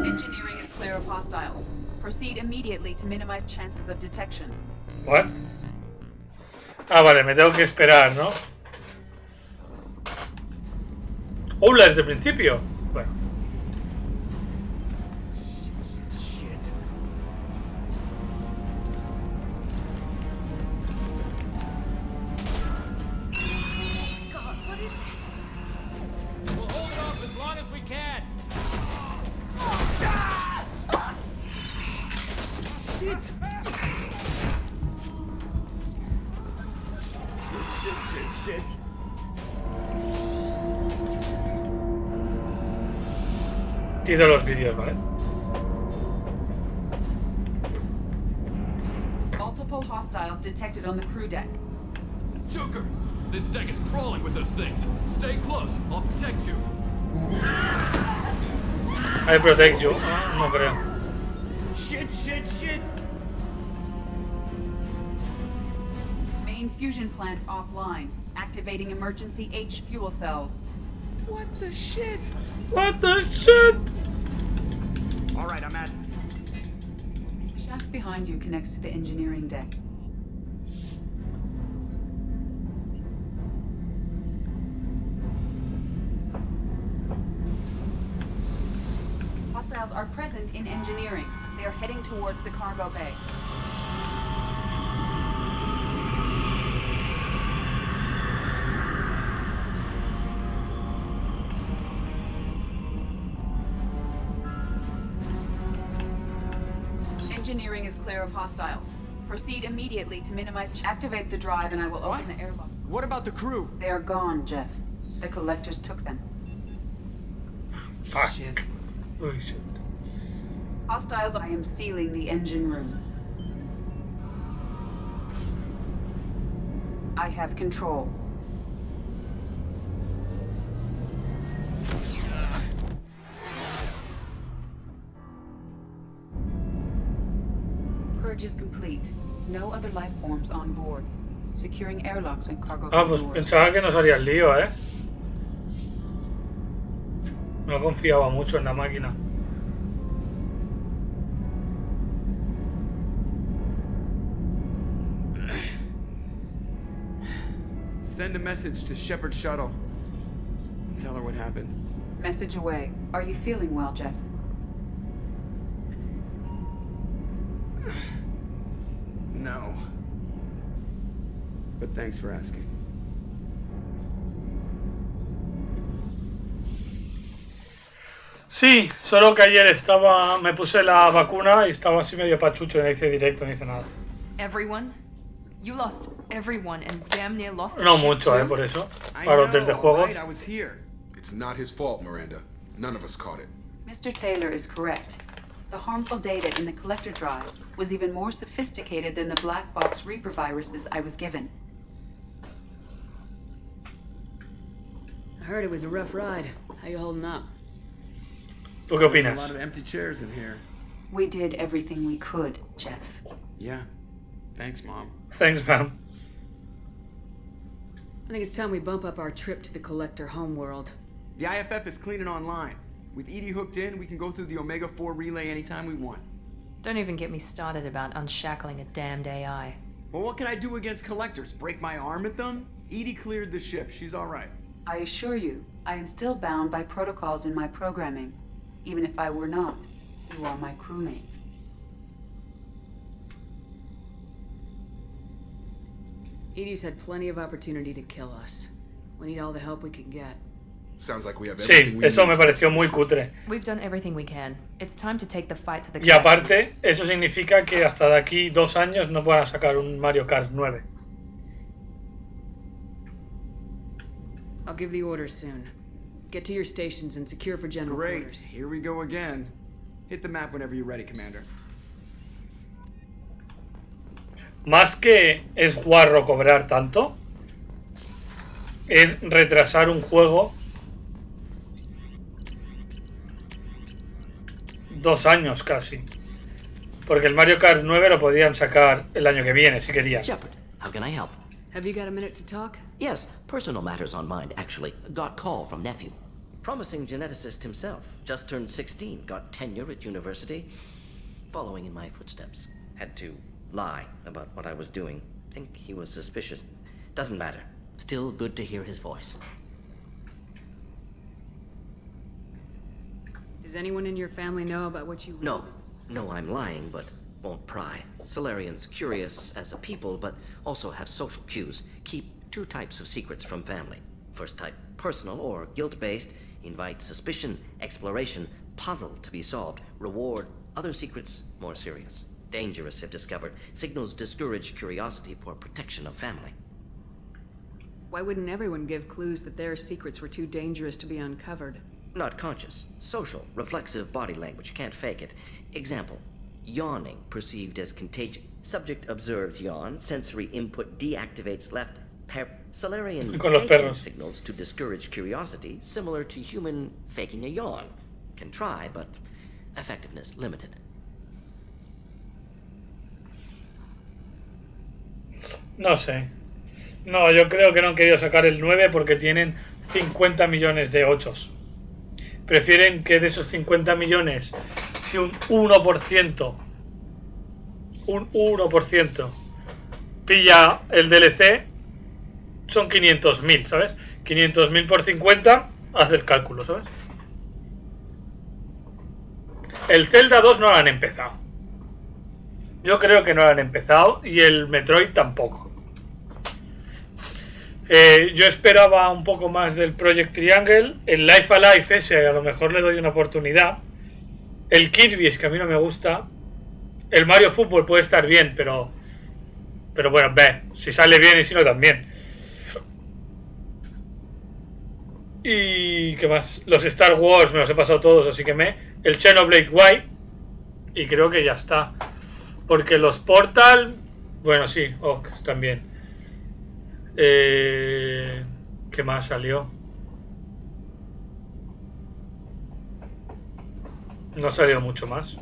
Engineering is clear of hostiles. Proceed immediately to minimize chances of detection. What? Ah, vale, me tengo que esperar, ¿no? Hola, desde el principio. Bueno. Shit. God, what is that? We'll hold it off as long as we can. Shit. Shit. Quito los vídeos, ¿vale? Multiple hostiles detected on the crew deck. Joker, this deck is crawling with those things. Stay close. I'll protect you. I protect you. Ah, no creo. Shit. Main fusion plant offline. Activating emergency H fuel cells. What the shit? What the shit? Alright, I'm at... The shaft behind you connects to the engineering deck. Hostiles are present in engineering. They are heading towards the cargo bay. Engineering is clear of hostiles. Proceed immediately to minimize... Activate the drive and I will open the airlock. What about the crew? They are gone, Jeff. The collectors took them. Fuck. Shit. Holy shit. Hostiles, I am sealing the engine room. I have control. Purge is complete. No other life forms on board. Securing airlocks and cargo Ah, pues doors. pensaba que nos haría el lío, ¿eh? No confiaba mucho en la máquina. Send a message to Shepard's shuttle. Tell her what happened. Message away. Are you feeling well, Jeff? No. But thanks for asking. Sí, solo que ayer me puse la vacuna y estaba así medio pachucho y no hice directo, no hice nada. Everyone, You lost everyone and damn near lost the No ship mucho, too? por eso. I Para los know, test de juegos. right? I was here. It's not his fault, Miranda. None of us caught it. Mr. Taylor is correct. The harmful data in the collector drive was even more sophisticated than the black box Reaper viruses I was given. I heard it was a rough ride. How you holding up? ¿Tú qué There's opinas? a lot of empty chairs in here. We did everything we could, Jeff. Yeah. Thanks, Mom. Thanks, ma'am. I think it's time we bump up our trip to the collector homeworld. The IFF is clean and online. With Edie hooked in, we can go through the Omega-4 relay anytime we want. Don't even get me started about unshackling a damned AI. Well, what can I do against collectors? Break my arm at them? Edie cleared the ship. She's all right. I assure you, I am still bound by protocols in my programming. Even if I were not, you are my crewmates. Edie's had plenty of opportunity to kill us. We need all the help we can get. Sounds like we have everything Sí, we eso need. me pareció muy cutre. We've done everything we can. It's time to take the fight to the Y aparte, eso significa que hasta de aquí 2 años no van a sacar un Mario Kart 9. I'll give the orders soon. Get to your stations and secure for general Great. quarters. Here we go again. Hit the map whenever you're ready, Commander. Más que es guarro cobrar tanto, es retrasar un juego 2 años casi. Porque el Mario Kart 9 lo podían sacar el año que viene, si querían. Shepard, how can I help? Have you got a minute to talk? Yes, personal matters on mind, actually. Got call from nephew. Promising geneticist himself. Just turned 16, got tenure at university. Following in my footsteps. Had to lie about what I was doing. Think he was suspicious. Doesn't matter. Still good to hear his voice. Does anyone in your family know about what you... No. No, I'm lying, but won't pry. Solarians curious as a people, but also have social cues. Keep 2 types of secrets from family. First type, personal or guilt-based. Invite suspicion, exploration, puzzle to be solved. Reward. Other secrets, more serious. Dangerous if discovered. Signals discourage curiosity for protection of family. Why wouldn't everyone give clues that their secrets were too dangerous to be uncovered? Not conscious. Social, reflexive body language. Can't fake it. Example. Yawning perceived as contagious. Subject observes yawn. Sensory input deactivates left Solarian faking signals to discourage curiosity, similar to human faking a yawn. Can try, but effectiveness limited. No sé. No, yo creo que no han querido sacar el 9 porque tienen 50 millones de 8s. Prefieren que de esos 50 millones, si un 1%, pilla el DLC, son 500.000, ¿sabes? 500.000 por 50, haz el cálculo, ¿sabes? El Zelda 2 no lo han empezado. Yo creo que no lo han empezado y el Metroid tampoco. Yo esperaba un poco más del Project Triangle. El Life Alive ese a lo mejor le doy una oportunidad. El Kirby es que a mí no me gusta. El Mario Fútbol puede estar bien, pero bueno, ve, si sale bien y si no también. Y qué más, los Star Wars me los he pasado todos, así que el Xenoblade guay. Y creo que ya está. Porque los Portal, bueno, sí, también. ¿Qué más salió? No salió mucho más.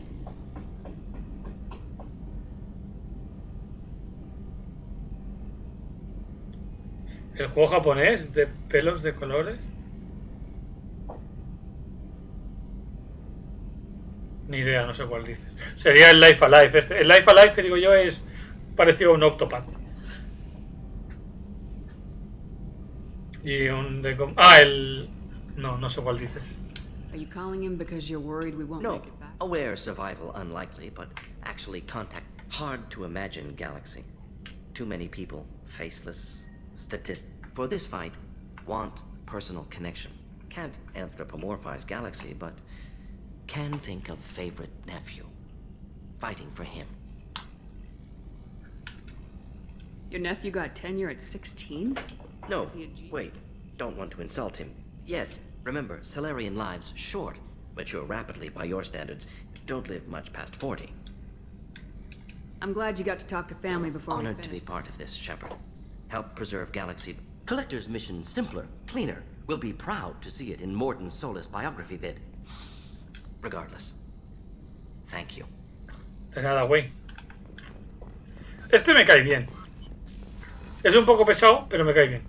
¿El juego japonés de pelos de colores? Ni idea, no sé cuál dices. Sería el Life Alive este. El Life Alive que digo yo es parecido a un Octopath. Y un el... No sé cuál dices. Are you calling him because you're worried we won't No, make it back? aware survival unlikely, but actually contact hard to imagine galaxy. Too many people, faceless, For this fight, want personal connection. Can't anthropomorphize galaxy, but can think of favorite nephew. Fighting for him. Your nephew got tenure at 16? No, wait. Don't want to insult him. Yes, remember, Salarian lives short. Mature rapidly by your standards. Don't live much past 40. I'm glad you got to talk to family before we Honored to be finished. part of this, Shepard. Help preserve Galaxy. Collector's mission simpler, cleaner. We'll be proud to see it in Morden Solis biography vid. Regardless. Thank you. De nada, güey. Este me cae bien. Es un poco pesado, pero me cae bien.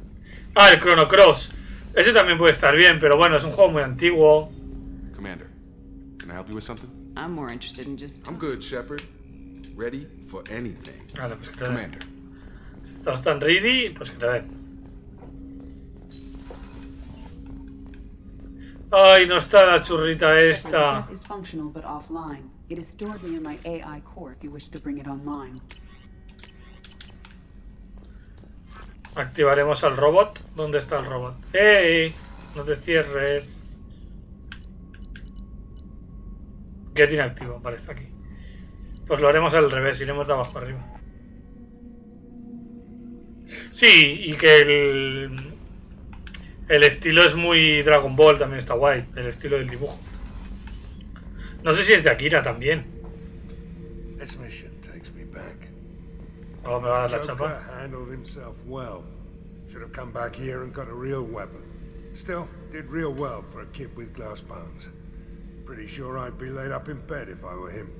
Ah, el Chrono Cross. Ese también puede estar bien, pero bueno, es un juego muy antiguo. Commander, can I help you with something? I'm more interested in just... I'm good, Shepard. Ready for anything. Vale, pues que te den. Commander. Si estás tan ready, pues que te den. Ay, no está la churrita esta. Is functional but offline. It is stored near my AI core if you wish to bring it online. Activaremos al robot. ¿Dónde está el robot? ¡Ey! No te cierres. Get inactivo. Vale, está aquí. Pues lo haremos al revés. Iremos de abajo arriba. Sí, y que el estilo es muy Dragon Ball. También está guay. El estilo del dibujo. No sé si es de Akira también. This mission takes me back. Oh, me va a dar la Joker chapa. handled himself well. Should have come back here and got a real weapon. Still, did real well for a kid with glass bones. Pretty sure I'd be laid up in bed if I were him.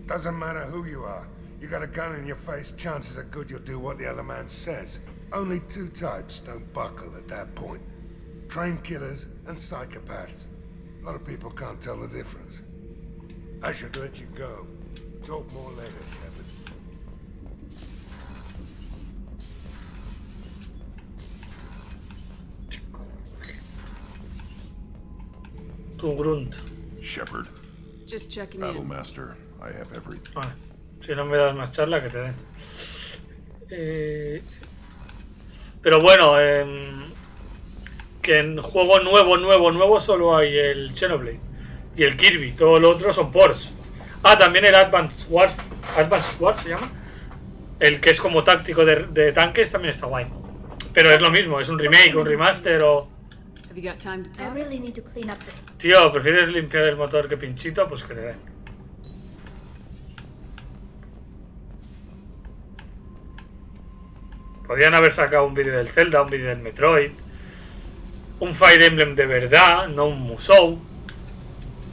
Doesn't matter who you are. You got a gun in your face, chances are good you'll do what the other man says. Only two types don't buckle at that point. Trained killers and psychopaths. A lot of people can't tell the difference. I should let you go. Talk more later, Shepard. Tu grunt. Shepard. Just checking Battle in. Master, I have everything. Vale. Si no me das más charla, que te den. Pero bueno, que en juego nuevo solo hay el Xenoblade y el Kirby. Todo lo otro son ports. Ah, también el Advance Wars se llama. El que es como táctico de tanques también está guay. Pero es lo mismo, es un remake, un remaster o... Have you got time to I talk? really need to clean up this. Tío, ¿prefieres limpiar el motor que pinchito? Pues que te den. Podrían haber sacado un vídeo del Zelda, un vídeo del Metroid. Un Fire Emblem de verdad, no un Musou.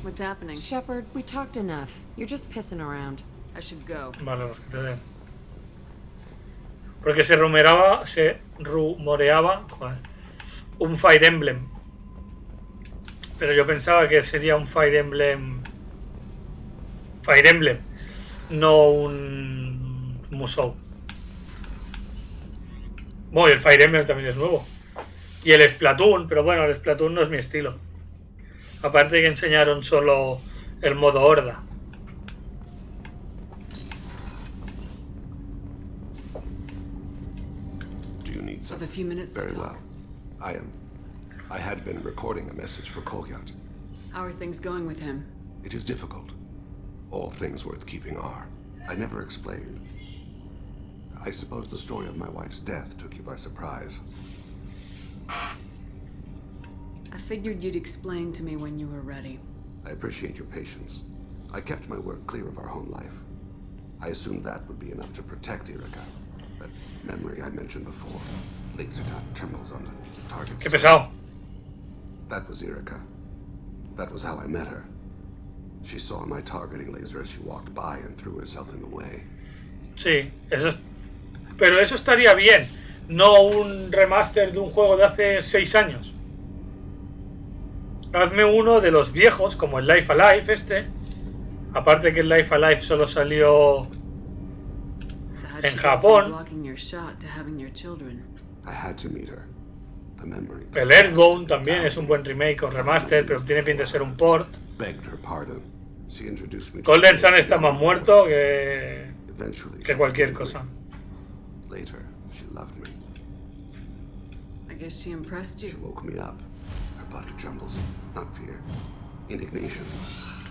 What's happening? Shepard, we talked enough. You're just pissing around. I should go. Vale, pues que te den. Porque se rumoreaba, joder, un Fire Emblem. Pero yo pensaba que sería un Fire Emblem, no un Musou. Bueno, y el Fire Emblem también es nuevo. Y el Splatoon, pero bueno, el Splatoon no es mi estilo. Aparte de que enseñaron solo el modo horda. Do you need Have a something? few minutes to Very talk. well. I had been recording a message for Kolyat. How are things going with him? It is difficult. All things worth keeping are. I never explained. I suppose the story of my wife's death took you by surprise. I figured you'd explain to me when you were ready. I appreciate your patience. I kept my work clear of our home life. I assumed that would be enough to protect Irika. That memory I mentioned before. Laser dot terminals on the targets. Qué pesado. That was Irika. That was how I met her. She saw my targeting laser as she walked by and threw herself in the way. Sí, pero eso estaría bien. No un remaster de un juego de hace 6 años. Hazme uno de los viejos, como el Life Alive este. Aparte que el Life Alive solo salió en Japón. I had to meet her. The memory. El Earthbound también es un buen remake o remaster, pero tiene pinta de ser un port. Begged her pardon. She introduced me to Golden Sun está más muerto que cualquier cosa. Later, she loved me. I guess she impressed you. She woke me up. Her body trembles. Not fear. Indignation.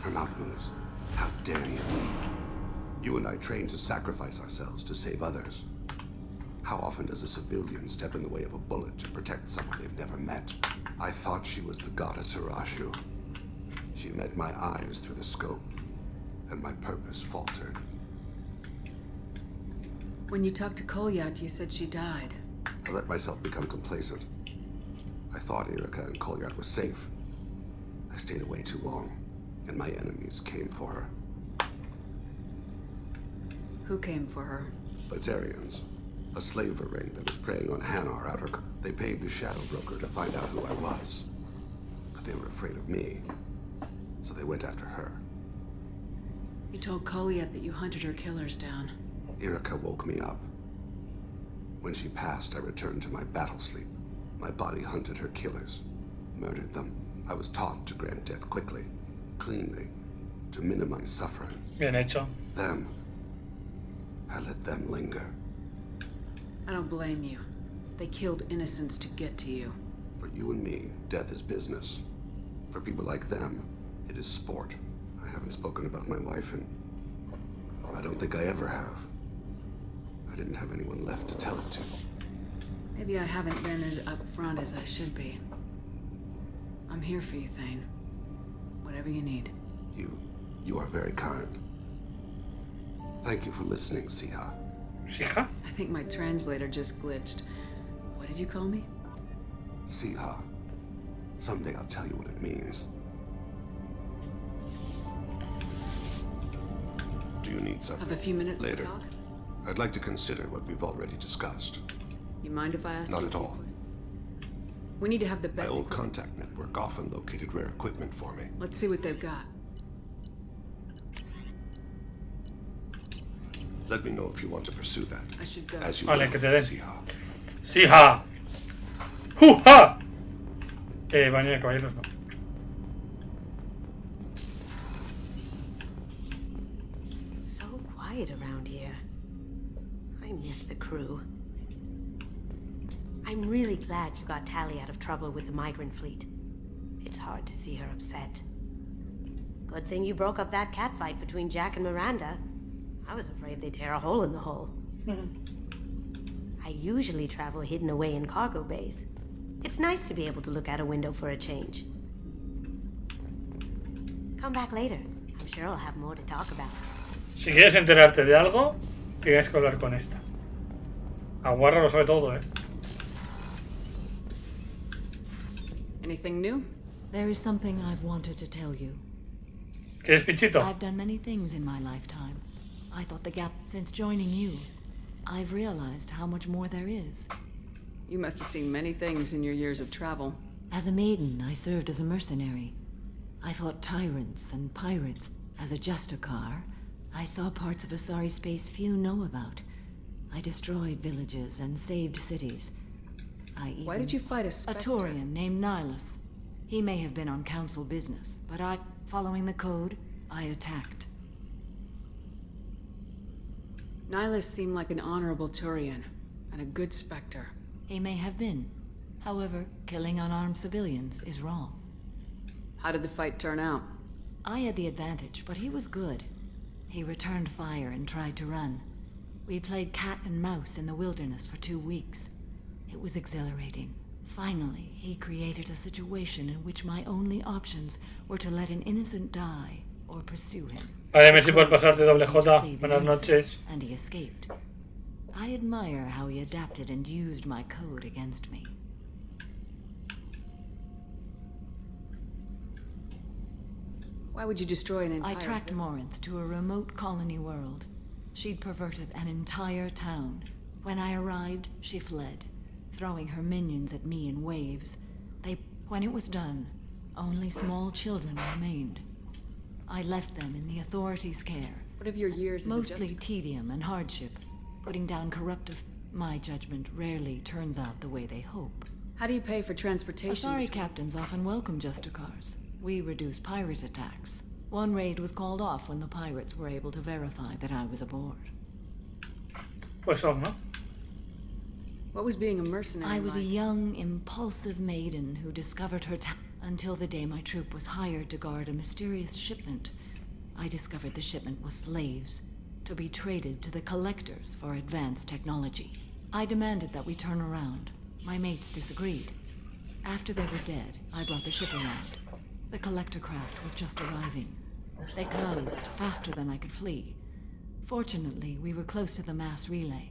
Her mouth moves. How dare you? You and I trained to sacrifice ourselves to save others. How often does a civilian step in the way of a bullet to protect someone they've never met? I thought she was the goddess Hirashu. She met my eyes through the scope, and my purpose faltered. When you talked to Kolyat, you said she died. I let myself become complacent. I thought Erica and Kolyat were safe. I stayed away too long, and my enemies came for her. Who came for her? Batarians. A slaver ring that was preying on Hanar out her... They paid the shadow broker to find out who I was. But they were afraid of me, so they went after her. You told Kolyat that you hunted her killers down. Erica woke me up. When she passed, I returned to my battle sleep. My body hunted her killers, murdered them. I was taught to grant death quickly, cleanly, to minimize suffering. Bien hecho. Them. I let them linger. I don't blame you. They killed innocents to get to you. For you and me, death is business. For people like them, it is sport. I haven't spoken about my wife, and I don't think I ever have. I didn't have anyone left to tell it to. Maybe I haven't been as upfront as I should be. I'm here for you, Thane. Whatever you need. You are very kind. Thank you for listening, Siha. Siha? I think my translator just glitched. What did you call me? Siha. Someday I'll tell you what it means. Do you need something? Have a few minutes later? to talk? I'd like to consider what we've already discussed. You mind if I ask Not you at all. We need to have the My best old equipment. contact network often located rare equipment for me. Let's see what they've got. Let me know if you want to pursue that. I should go. As you Vale, will, que te den. Siha. ¡Siha! ¡Juja! Baño de caballeros no. So quiet around here. I miss the crew. I'm really glad you got Tally out of trouble with the migrant fleet. It's hard to see her upset. Good thing you broke up that catfight between Jack and Miranda. I was afraid they'd tear a hole in the hull. I usually travel hidden away in cargo bays. It's nice to be able to look out a window for a change. Come back later. I'm sure I'll have more to talk about. Si quieres enterarte de algo, tienes que hablar con esta. Aguarra lo sabe todo, Anything new? There is something I've wanted to tell you. ¿Quieres pinchito? I've done many things in my lifetime. I thought the gap since joining you. I've realized how much more there is. You must have seen many things in your years of travel. As a maiden, I served as a mercenary. I fought tyrants and pirates. As a Justicar, I saw parts of Asari space few know about. I destroyed villages and saved cities. Why did you fight a Spectre? A Taurian named Nihilus. He may have been on council business, but following the code, I attacked. Nihilus seemed like an honorable Turian, and a good Spectre. He may have been. However, killing unarmed civilians is wrong. How did the fight turn out? I had the advantage, but he was good. He returned fire and tried to run. We played cat and mouse in the wilderness for 2 weeks. It was exhilarating. Finally, he created a situation in which my only options were to let an innocent die or pursue him. Vale, Messi, puedes pasarte doble J. Buenas noches. And he escaped. I admire how he adapted and used my code against me. Why would you destroy an entire... I tracked Morinth to a remote colony world. She'd perverted an entire town. When I arrived, she fled, throwing her minions at me in waves. When it was done, only small children remained. I left them in the authorities' care. What of your years as a Mostly tedium and hardship. Putting down corruptive... My judgment rarely turns out the way they hope. How do you pay for transportation? Asari captains often welcome Justicars. We reduce pirate attacks. One raid was called off when the pirates were able to verify that I was aboard. Pues son, ¿no? What was being a mercenary I was a like? young, impulsive maiden who discovered her until the day my troop was hired to guard a mysterious shipment. I discovered the shipment was slaves, to be traded to the collectors for advanced technology. I demanded that we turn around. My mates disagreed. After they were dead, I brought the ship around. The collector craft was just arriving. They closed faster than I could flee. Fortunately, we were close to the mass relay.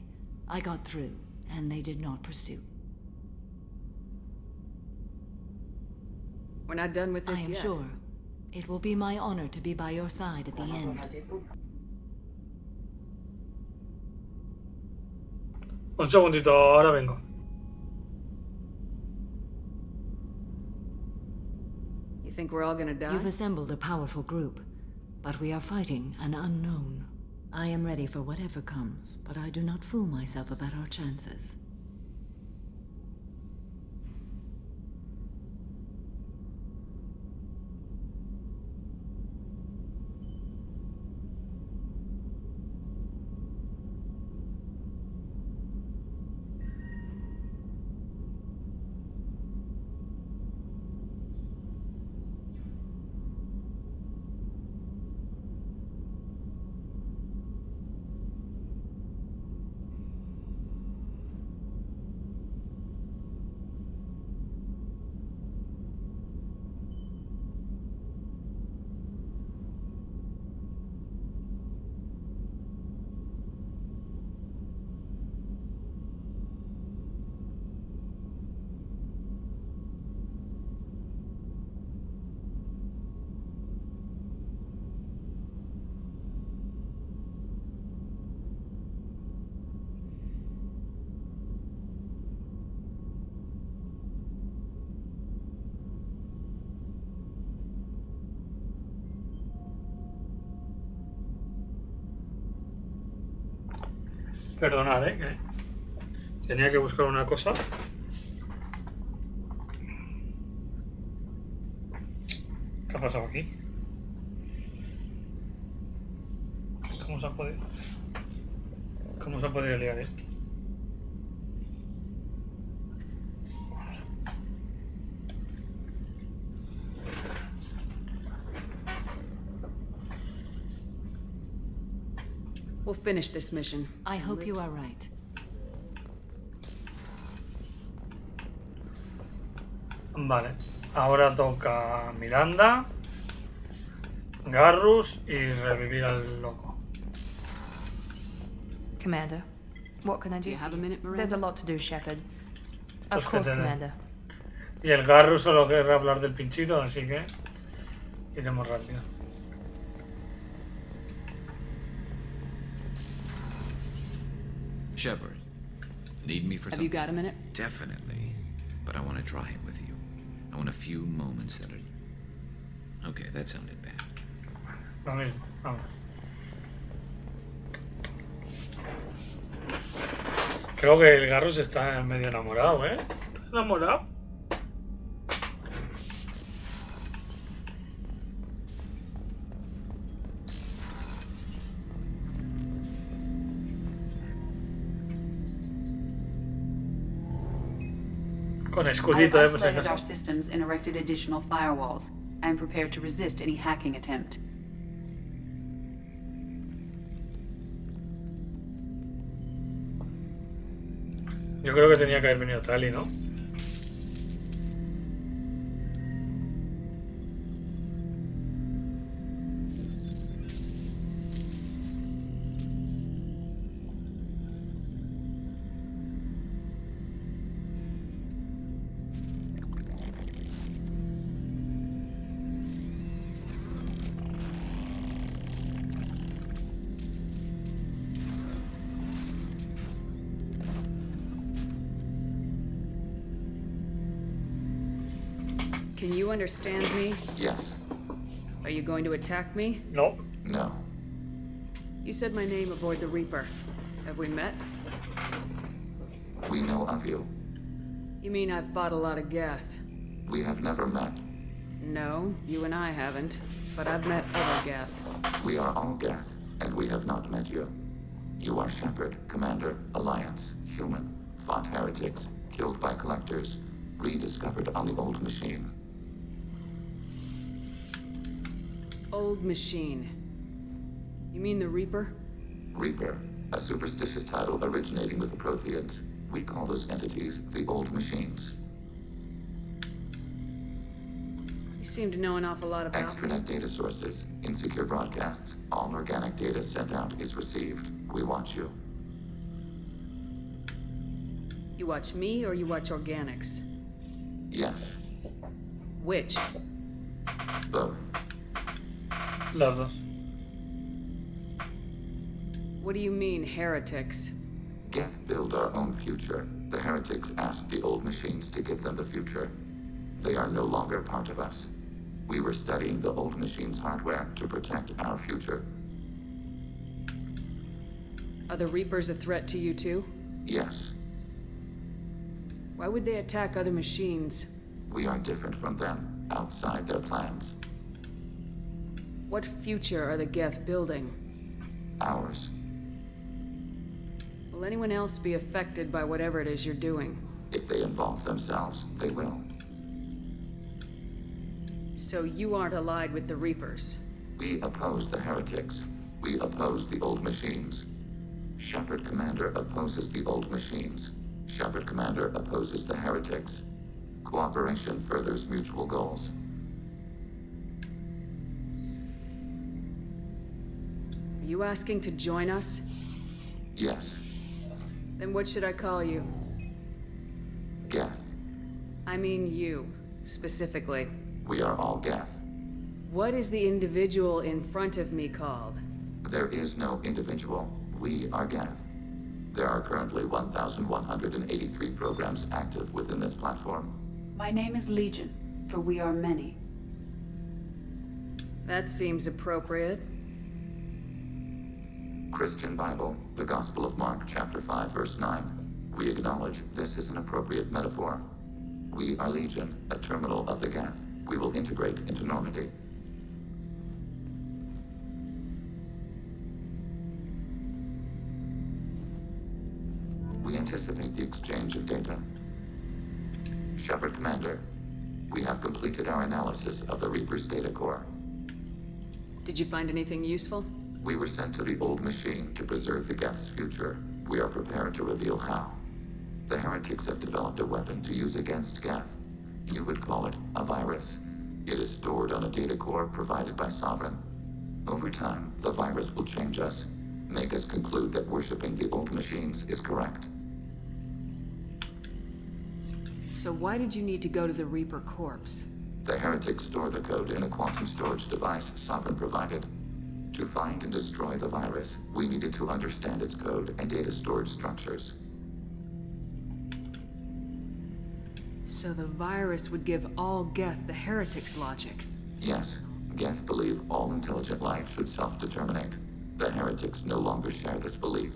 I got through, and they did not pursue. We're not done with this I am yet. sure. It will be my honor to be by your side at the end. Un segundito, ahora vengo. You think we're all gonna die? You've assembled a powerful group, but we are fighting an unknown. I am ready for whatever comes, but I do not fool myself about our chances. Perdonad, que tenía que buscar una cosa. ¿Qué ha pasado aquí? ¿Cómo se ha podido liar esto? We'll finish this mission. I hope you are right. Vale, ahora toca Miranda, Garrus y revivir al loco. Commander, what can I do? Do you have a minute, Miranda? There's a lot to do, Shepard. Of Pues que course, te den. Commander. Y el Garrus solo querrá hablar del pinchito, así que iremos rápido. Shepard, need me for Have something? you got a minute? Definitely, but I want to try it with you. I want a few moments that are... Okay, that sounded bad. Lo mismo, vamos. Creo que el Garrus está medio enamorado, ¿eh? ¿Está enamorado? Con I've escudito, por si isolated our acaso. systems and erected additional firewalls. I am prepared to resist any hacking attempt. Yo creo que tenía que haber venido Tali, ¿no? Can you understand me? Yes. Are you going to attack me? No. No. You said my name aboard the Reaper. Have we met? We know of you. You mean I've fought a lot of Geth? We have never met. No, you and I haven't. But I've met other Geth. We are all Geth, and we have not met you. You are Shepard, Commander, Alliance, human, fought heretics, killed by collectors, rediscovered on the old machine. Old machine. You mean the Reaper? Reaper, a superstitious title originating with the Protheans. We call those entities the old machines. You seem to know an awful lot about Extranet data sources, insecure broadcasts, all organic data sent out is received. We watch you. You watch me or you watch organics? Yes, Which? both. Las dos. What do you mean, heretics? Geth build our own future. The heretics asked the old machines to give them the future. They are no longer part of us. We were studying the old machines' hardware to protect our future. Are the Reapers a threat to you too? Yes, Why would they attack other machines? we are different from them, outside their plans. What future are the Geth building? Ours. Will anyone else be affected by whatever it is you're doing? If they involve themselves, they will. So you aren't allied with the Reapers? We oppose the heretics. We oppose the old machines. Shepard Commander opposes the old machines. Shepard Commander opposes the heretics. Cooperation furthers mutual goals. Are you asking to join us? Yes, Then what should I call you? Geth. I mean you, specifically. We are all Geth. What is the individual in front of me called? There is no individual. We are Geth. There are currently 1,183 programs active within this platform. My name is Legion, for we are many. That seems appropriate. Christian Bible, the Gospel of Mark, chapter 5, verse 9. We acknowledge this is an appropriate metaphor. We are Legion, a terminal of the Geth. We will integrate into Normandy. We anticipate the exchange of data. Shepard Commander, we have completed our analysis of the Reaper's data core. Did you find anything useful? We were sent to the old machine to preserve the Geth's future. We are prepared to reveal how. The heretics have developed a weapon to use against Geth. You would call it a virus. It is stored on a data core provided by Sovereign. Over time, the virus will change us, make us conclude that worshipping the old machines is correct. So why did you need to go to the Reaper corpse? The heretics store the code in a quantum storage device Sovereign provided. To find and destroy the virus, we needed to understand its code and data storage structures. So the virus would give all Geth the heretics' logic. Yes, Geth believe all intelligent life should self-determinate. The heretics no longer share this belief.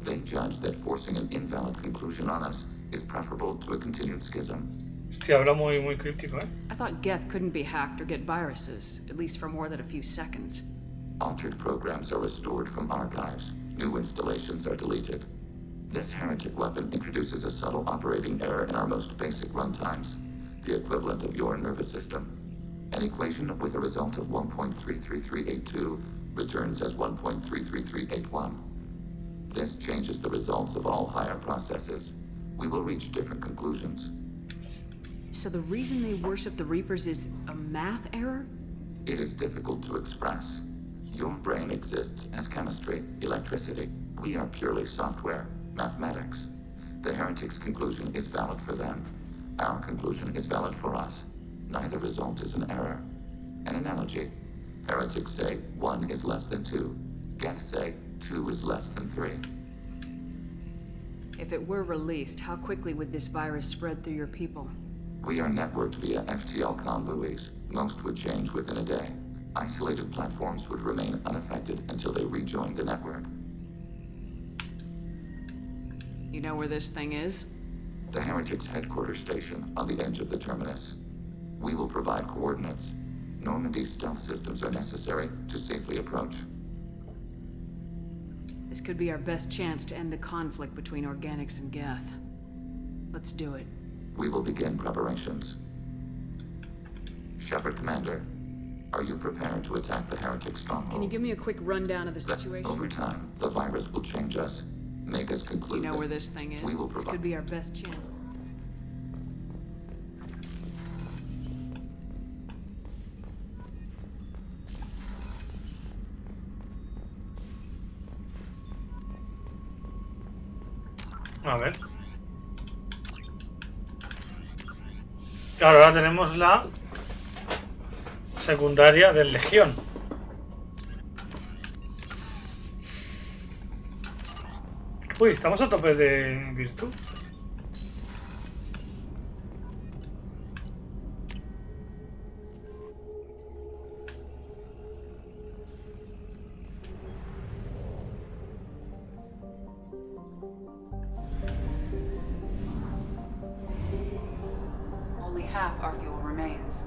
They judge that forcing an invalid conclusion on us is preferable to a continued schism. Hostia, habla muy crítico, ¿eh? I thought Geth couldn't be hacked or get viruses, at least for more than a few seconds. Altered programs are restored from archives. New installations are deleted. This heretic weapon introduces a subtle operating error in our most basic runtimes, the equivalent of your nervous system. An equation with a result of 1.33382 returns as 1.33381. This changes the results of all higher processes. We will reach different conclusions. So the reason they worship the Reapers is a math error? It is difficult to express. Your brain exists as chemistry, electricity. We are purely software, mathematics. The heretics' conclusion is valid for them. Our conclusion is valid for us. Neither result is an error. An analogy. Heretics say 1 is less than 2. Geth say 2 is less than 3. If it were released, how quickly would this virus spread through your people? We are networked via FTL buoys. Most would change within a day. Isolated platforms would remain unaffected until they rejoined the network. You know where this thing is? The heretics' headquarters station on the edge of the terminus. We will provide coordinates. Normandy's stealth systems are necessary to safely approach. This could be our best chance to end the conflict between organics and Geth. Let's do it. We will begin preparations. Shepard Commander, are you prepared to attack the heretic stronghold? Can you give me a quick rundown of the situation? Over time, the virus will change us, make us You conclude know that where this thing is? we will This provide. could be our best chance. A ver. Claro, ahora tenemos la secundaria del Legión. Uy, estamos a tope de virtud. Only half our fuel remains.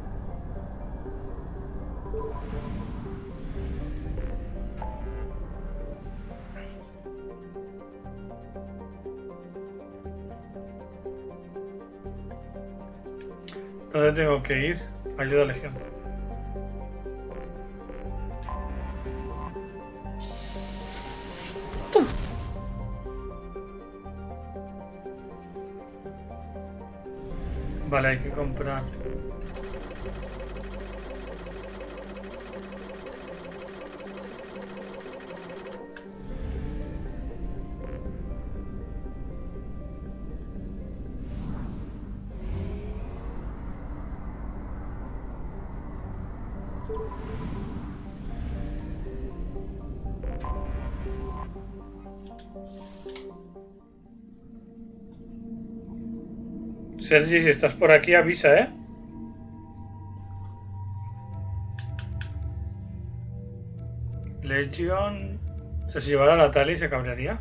¿Dónde tengo que ir? Ayuda a Legión. ¡Tum! Vale, hay que comprar. Sergi, si estás por aquí, avisa, ¿eh? Legion... ¿Se llevará la Tali y se cabrearía?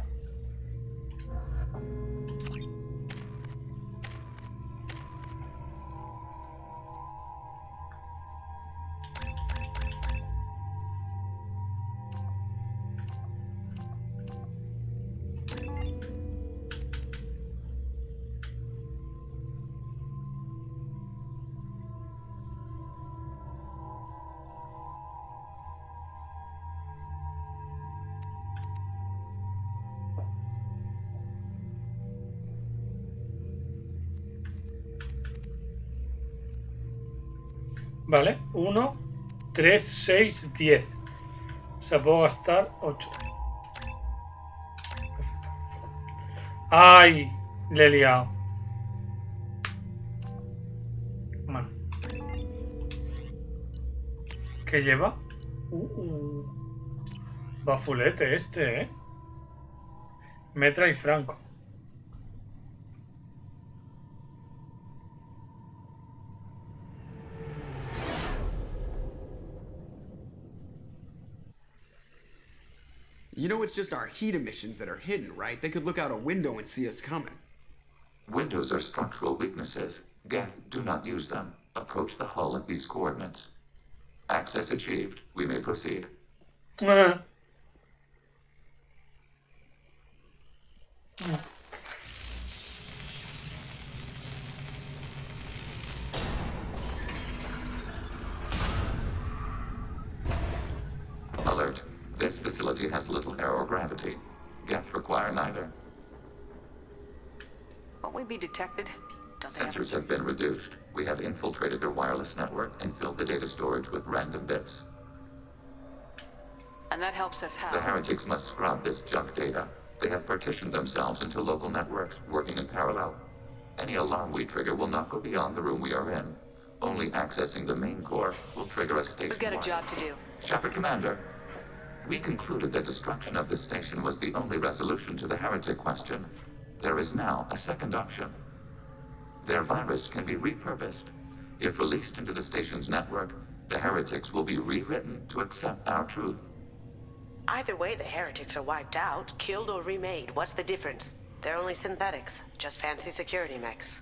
Vale, 1, 3, 6, 10. O sea, puedo gastar 8. Perfecto. ¡Ay! Le he liado. Bueno. ¿Qué lleva? Va fulete este, ¿eh? Metra y Franco. You know it's just our heat emissions that are hidden, right? They could look out a window and see us coming. Windows are structural weaknesses. Geth, do not use them. Approach the hull at these coordinates. Access achieved. We may proceed. Alert. This facility has little aerogravity. Geth require neither. Won't we be detected? Sensors have been reduced. We have infiltrated their wireless network and filled the data storage with random bits. And that helps us how? The heretics must scrub this junk data. They have partitioned themselves into local networks, working in parallel. Any alarm we trigger will not go beyond the room we are in. Only accessing the main core will trigger a station. We've got a job to do. Shepard Commander, we concluded that destruction of this station was the only resolution to the heretic question. There is now a second option. Their virus can be repurposed. If released into the station's network, the heretics will be rewritten to accept our truth. Either way, the heretics are wiped out, killed or remade. What's the difference? They're only synthetics, just fancy security mechs.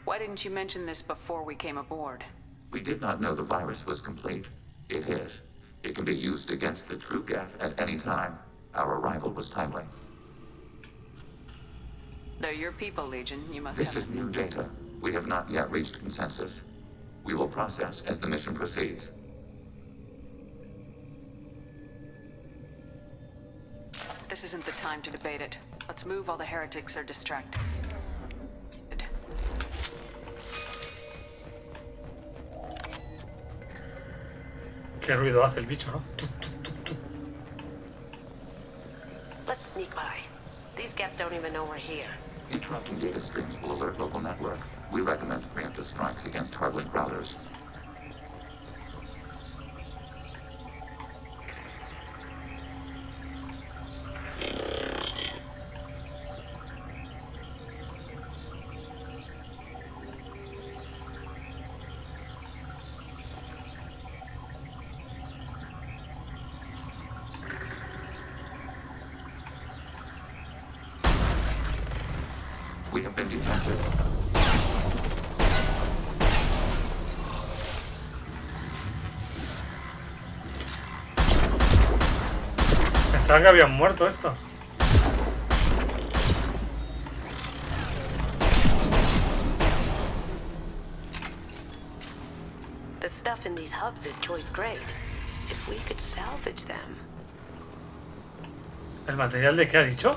Why didn't you mention this before we came aboard? We did not know the virus was complete. It is. It can be used against the true Geth at any time. Our arrival was timely. They're your people, Legion. You must This have... is new data. We have not yet reached consensus. We will process as the mission proceeds. This isn't the time to debate it. Let's move while the heretics are distracted. Qué ruido hace el bicho, ¿no? Let's sneak by. These Geth don't even know we're here. Interrupting data streams will alert local network. We recommend preemptive strikes against hardlink routers. We have been detected. Pensaba que habían muerto estos. The stuff in these hubs is choice grade. If we could salvage them. ¿El material de qué ha dicho?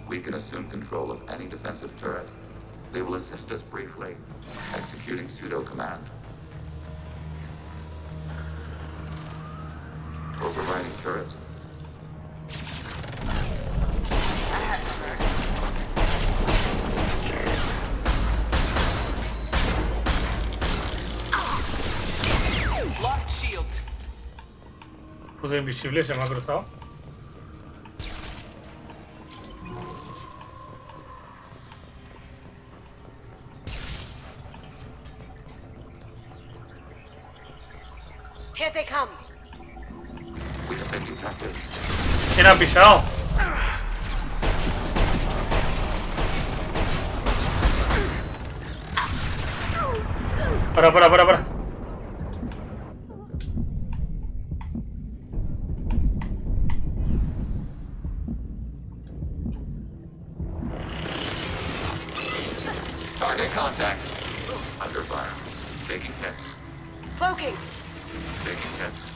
We can assume control of any defensive turret. They will assist us briefly, executing pseudo command. Overriding turret. Lost shields. Puto invisible, se me ha cruzado. Here they come. We have been detected. ¿Quién ha pisado? Para. Target contact. Under fire. Taking hits. Cloaking. Taking hits.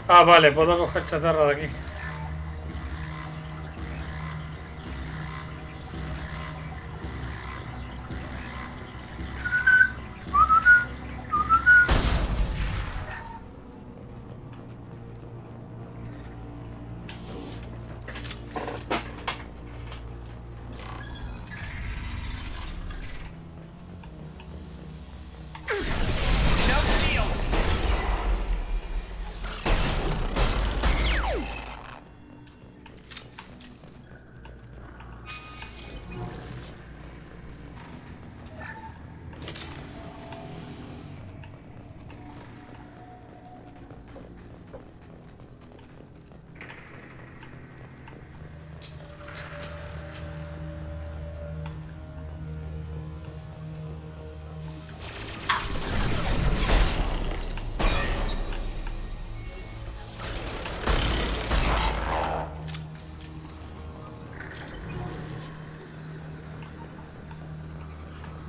Ah, vale, puedo coger chatarra de aquí.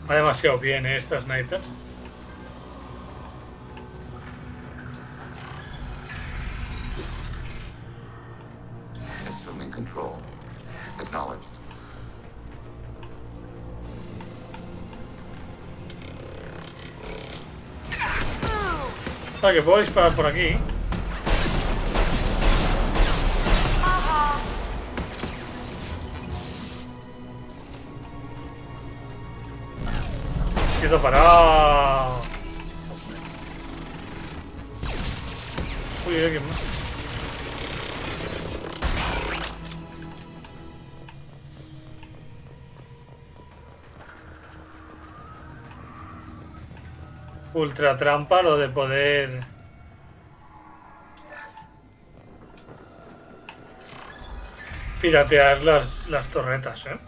Va demasiado bien, esta sniper. Assuming control. Acknowledged. Ah, que puedo disparar por aquí. Quedo parado. Uy, ¿qué más? Ultra trampa lo de poder piratear las torretas, ¿eh?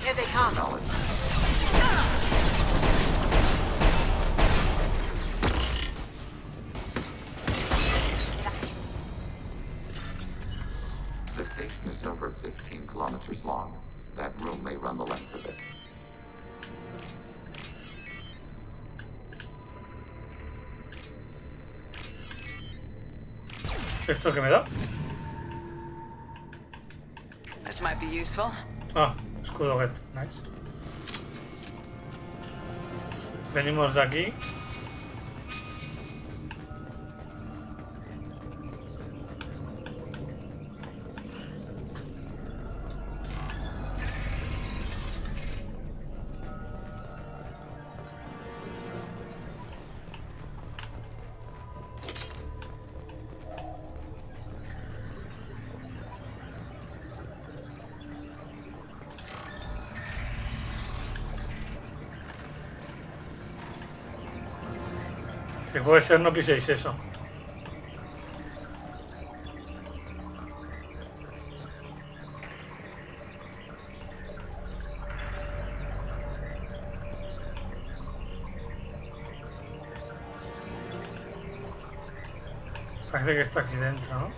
Here they come. The station is over 15 kilometers long. That room may run the length of it. ¿Esto qué me da? This might be useful. Ah, escudo get. Nice. Venimos de aquí. Si puede ser, no piséis eso. Parece que está aquí dentro, ¿no?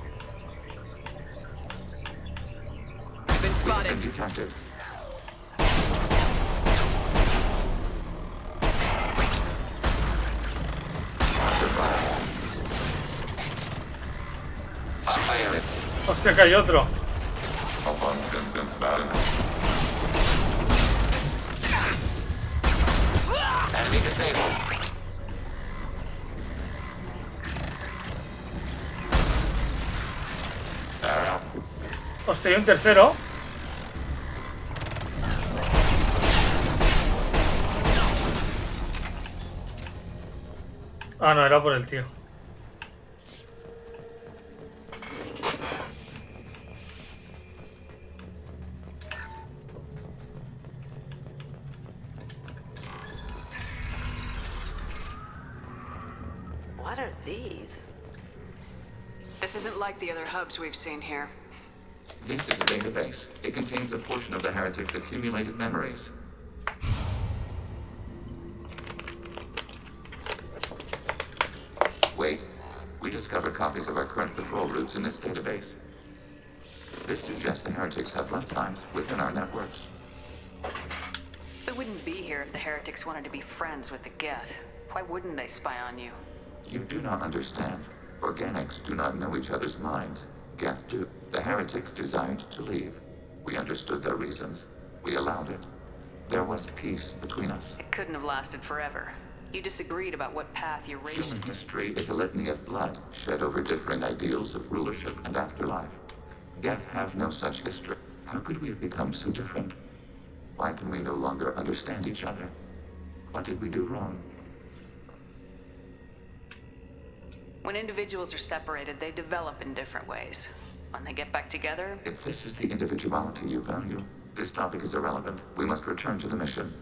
Been spotted. Detected. Hostia, que hay otro. Enemy disabled. Hostia, hay un tercero. Ah, no, era por el tío. What are these? This isn't like the other hubs we've seen here. This is a database. It contains a portion of the heretics' accumulated memories. Wait. We discovered copies of our current patrol routes in this database. This suggests the heretics have runtimes within our networks. We wouldn't be here if the heretics wanted to be friends with the Geth. Why wouldn't they spy on you? You do not understand. Organics do not know each other's minds. Geth do. The heretics desired to leave. We understood their reasons. We allowed it. There was peace between us. It couldn't have lasted forever. You disagreed about what path your race Human history is a litany of blood shed over differing ideals of rulership and afterlife. Geth have no such history. How could we have become so different? Why can we no longer understand each other? What did we do wrong? When individuals are separated, they develop in different ways. When they get back together... If this is the individuality you value, this topic is irrelevant. We must return to the mission.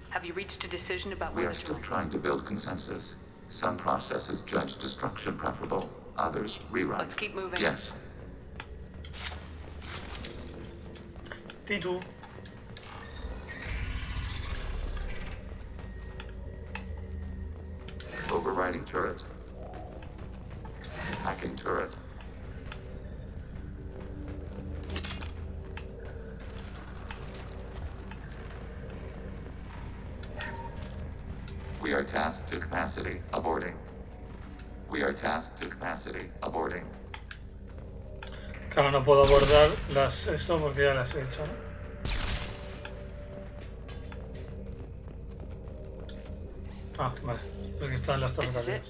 Have you reached a decision about We whether are still trying to build consensus. Some processes judge destruction preferable, others rewrite. Let's keep moving. Yes. T2. Overriding turret. Hacking turret. We are tasked to capacity. Aborting. We are tasked to capacity. Aborting. Claro, no puedo abordar esto porque ya las he hecho, ¿no? Ah, vale. Porque están las torres.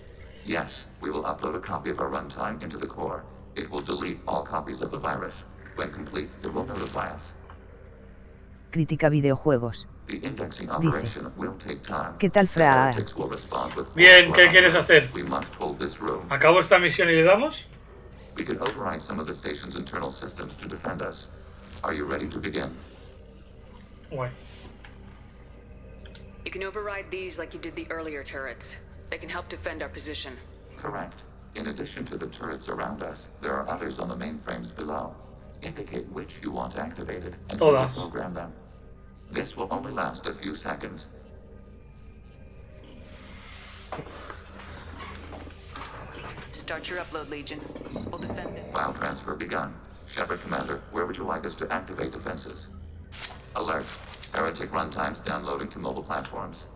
Yes, we will upload a copy of our runtime into the core. It will delete all copies of the virus. When complete, it will notify us. Critica Videojuegos. The indexing Dice: operation will take time. ¿Qué tal, The Fran? heretics will respond with Bien, ¿qué quieres hacer? We must hold this room. ¿Acabo esta misión y le damos? We can override some of the station's internal systems to defend us. Are you ready to begin? Guay. You can override these like you did the earlier turrets. They can help defend our position. Correct. In addition to the turrets around us, there are others on the mainframes below. Indicate which you want activated, and we will Todas. program them. This will only last a few seconds. Start your upload, Legion. We'll defend it. File transfer begun. Shepard Commander, where would you like us to activate defenses? Alert. Heretic runtimes downloading to mobile platforms.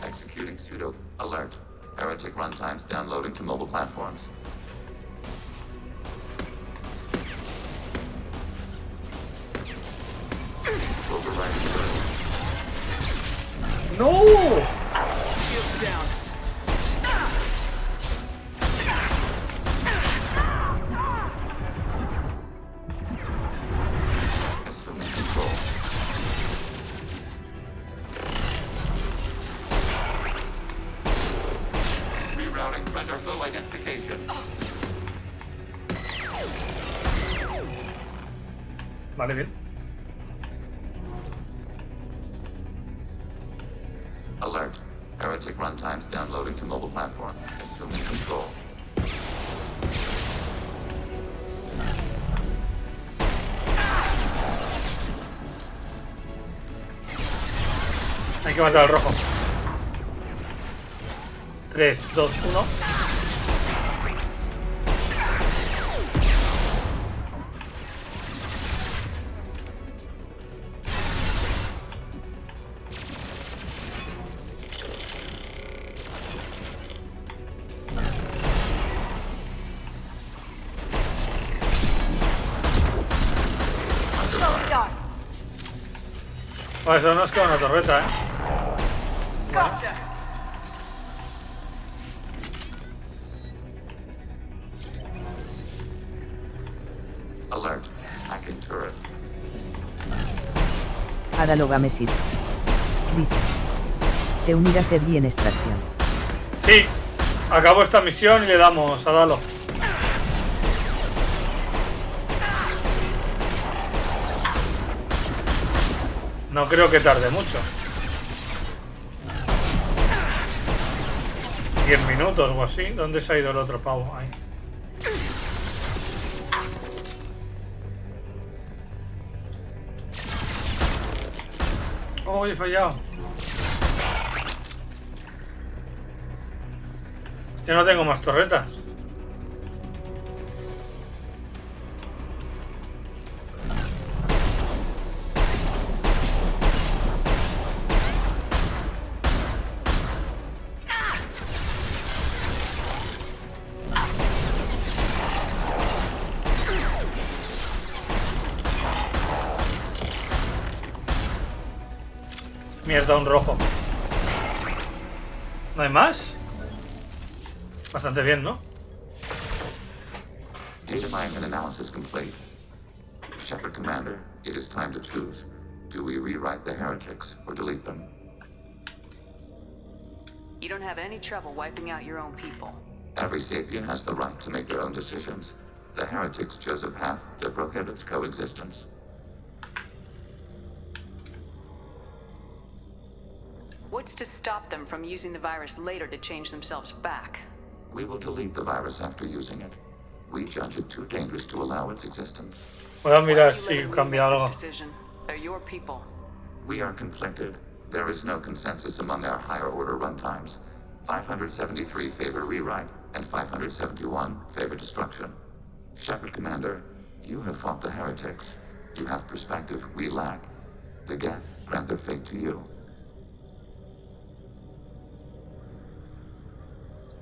Executing pseudo. Alert. Heretic runtimes downloading to mobile platforms. Overriding burst. No! Shields down. Assuming control. Rerouting render flow identification. Vale, bien. Alert. Heretic runtimes downloading to mobile platform. Assuming control. Hay que matar al rojo. 3, 2, 1. Vale, eso no es que una torreta, Alert. Hacking turret. Adalogamesit. Dice. Se unirá Serie en extracción. Sí, acabo esta misión y le damos a Dalo. No creo que tarde mucho. 10 minutos o así. ¿Dónde se ha ido el otro pavo? Ahí. Oh, he fallado. Yo no tengo más torretas. Mierda, un rojo. ¿No hay más? Bastante bien, ¿no? Data mining and analysis complete. Shepard Commander, it is time to choose. Do we rewrite the heretics or delete them? You don't have any trouble wiping out your own people. Every sapient has the right to make their own decisions. The heretics chose a path that prohibits coexistence. What's to stop them from using the virus later to change themselves back? We will delete the virus after using it. We judge it too dangerous to allow its existence. Voy a mirar si cambia algo. They're your people. We are conflicted. There is no consensus among our higher order runtimes. 573 favor rewrite, and 571 favor destruction. Shepard Commander, you have fought the heretics. You have perspective we lack. The Geth grant their fate to you.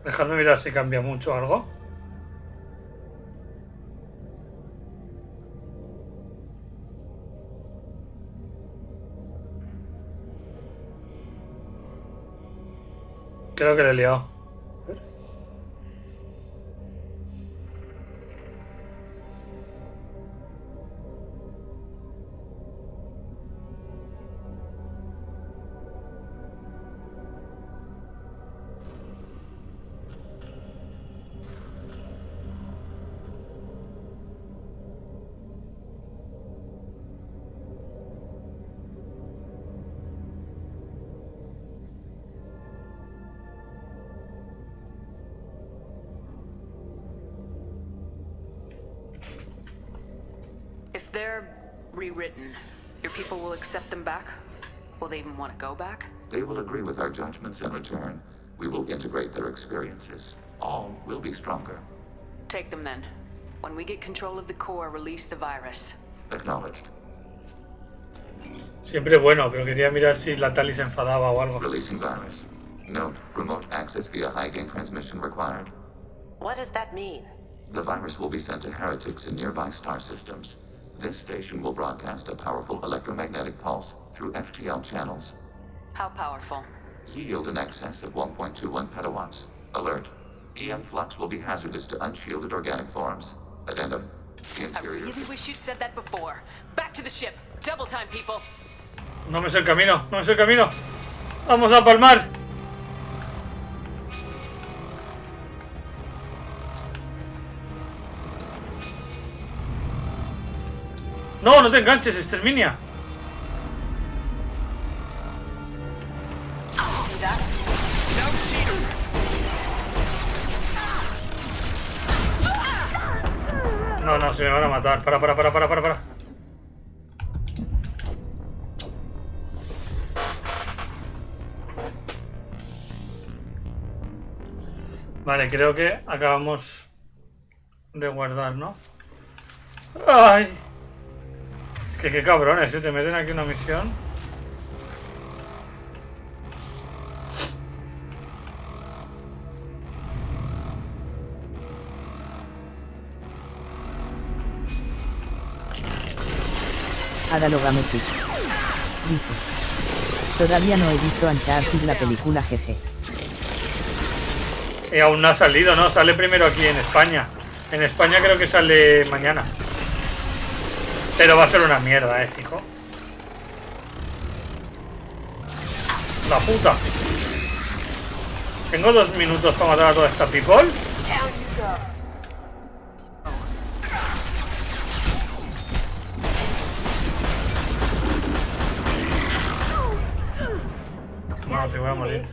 Dejadme mirar si cambia mucho algo. Creo que le he liado. rewritten, your people will accept them back? Will they even want to go back? They will agree with our judgments in return. We will integrate their experiences. All will be stronger. Take them then. When we get control of the core, release the virus. Acknowledged. Siempre bueno, pero quería mirar si la Tali se enfadaba o algo. Releasing virus. Note, remote access via high-gain transmission required. What does that mean? The virus will be sent to heretics in nearby star systems. This station will broadcast a powerful electromagnetic pulse through FTL channels. How powerful? Yield in excess of 1.21 petawatts. Alert. EM flux will be hazardous to unshielded organic forms. Addendum. The interior... I really wish you'd said that before. Back to the ship. Double time, people. No me sé el camino, no me sé el camino. Vamos a palmar. No, no te enganches, exterminia. No, no, se me van a matar. Para. Vale, creo que acabamos de guardar, ¿no? ¡Ay! Es que qué cabrones, ¿eh? Te meten aquí una misión. Adalogamesis. Dice. Todavía no he visto Uncharted la película GG. Y aún no ha salido, ¿no? Sale primero aquí en España. En España creo que sale mañana. Pero va a ser una mierda, fijo. La puta. Tengo 2 minutos para matar a toda esta people. No, si voy a morir.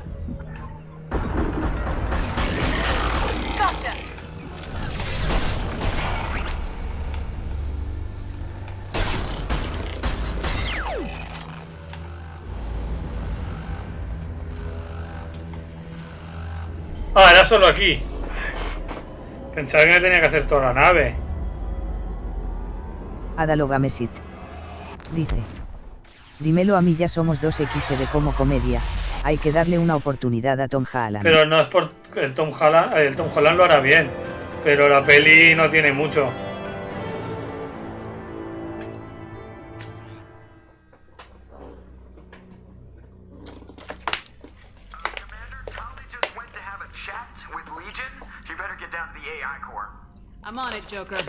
Ah, era solo aquí. Pensaba que me tenía que hacer toda la nave. Adalogamesit. Dice. Dímelo a mí, ya somos 2x de como comedia. Hay que darle una oportunidad a Tom Holland. Pero no es por el Tom Holland lo hará bien. Pero la peli no tiene mucho. I'm on it, Joker.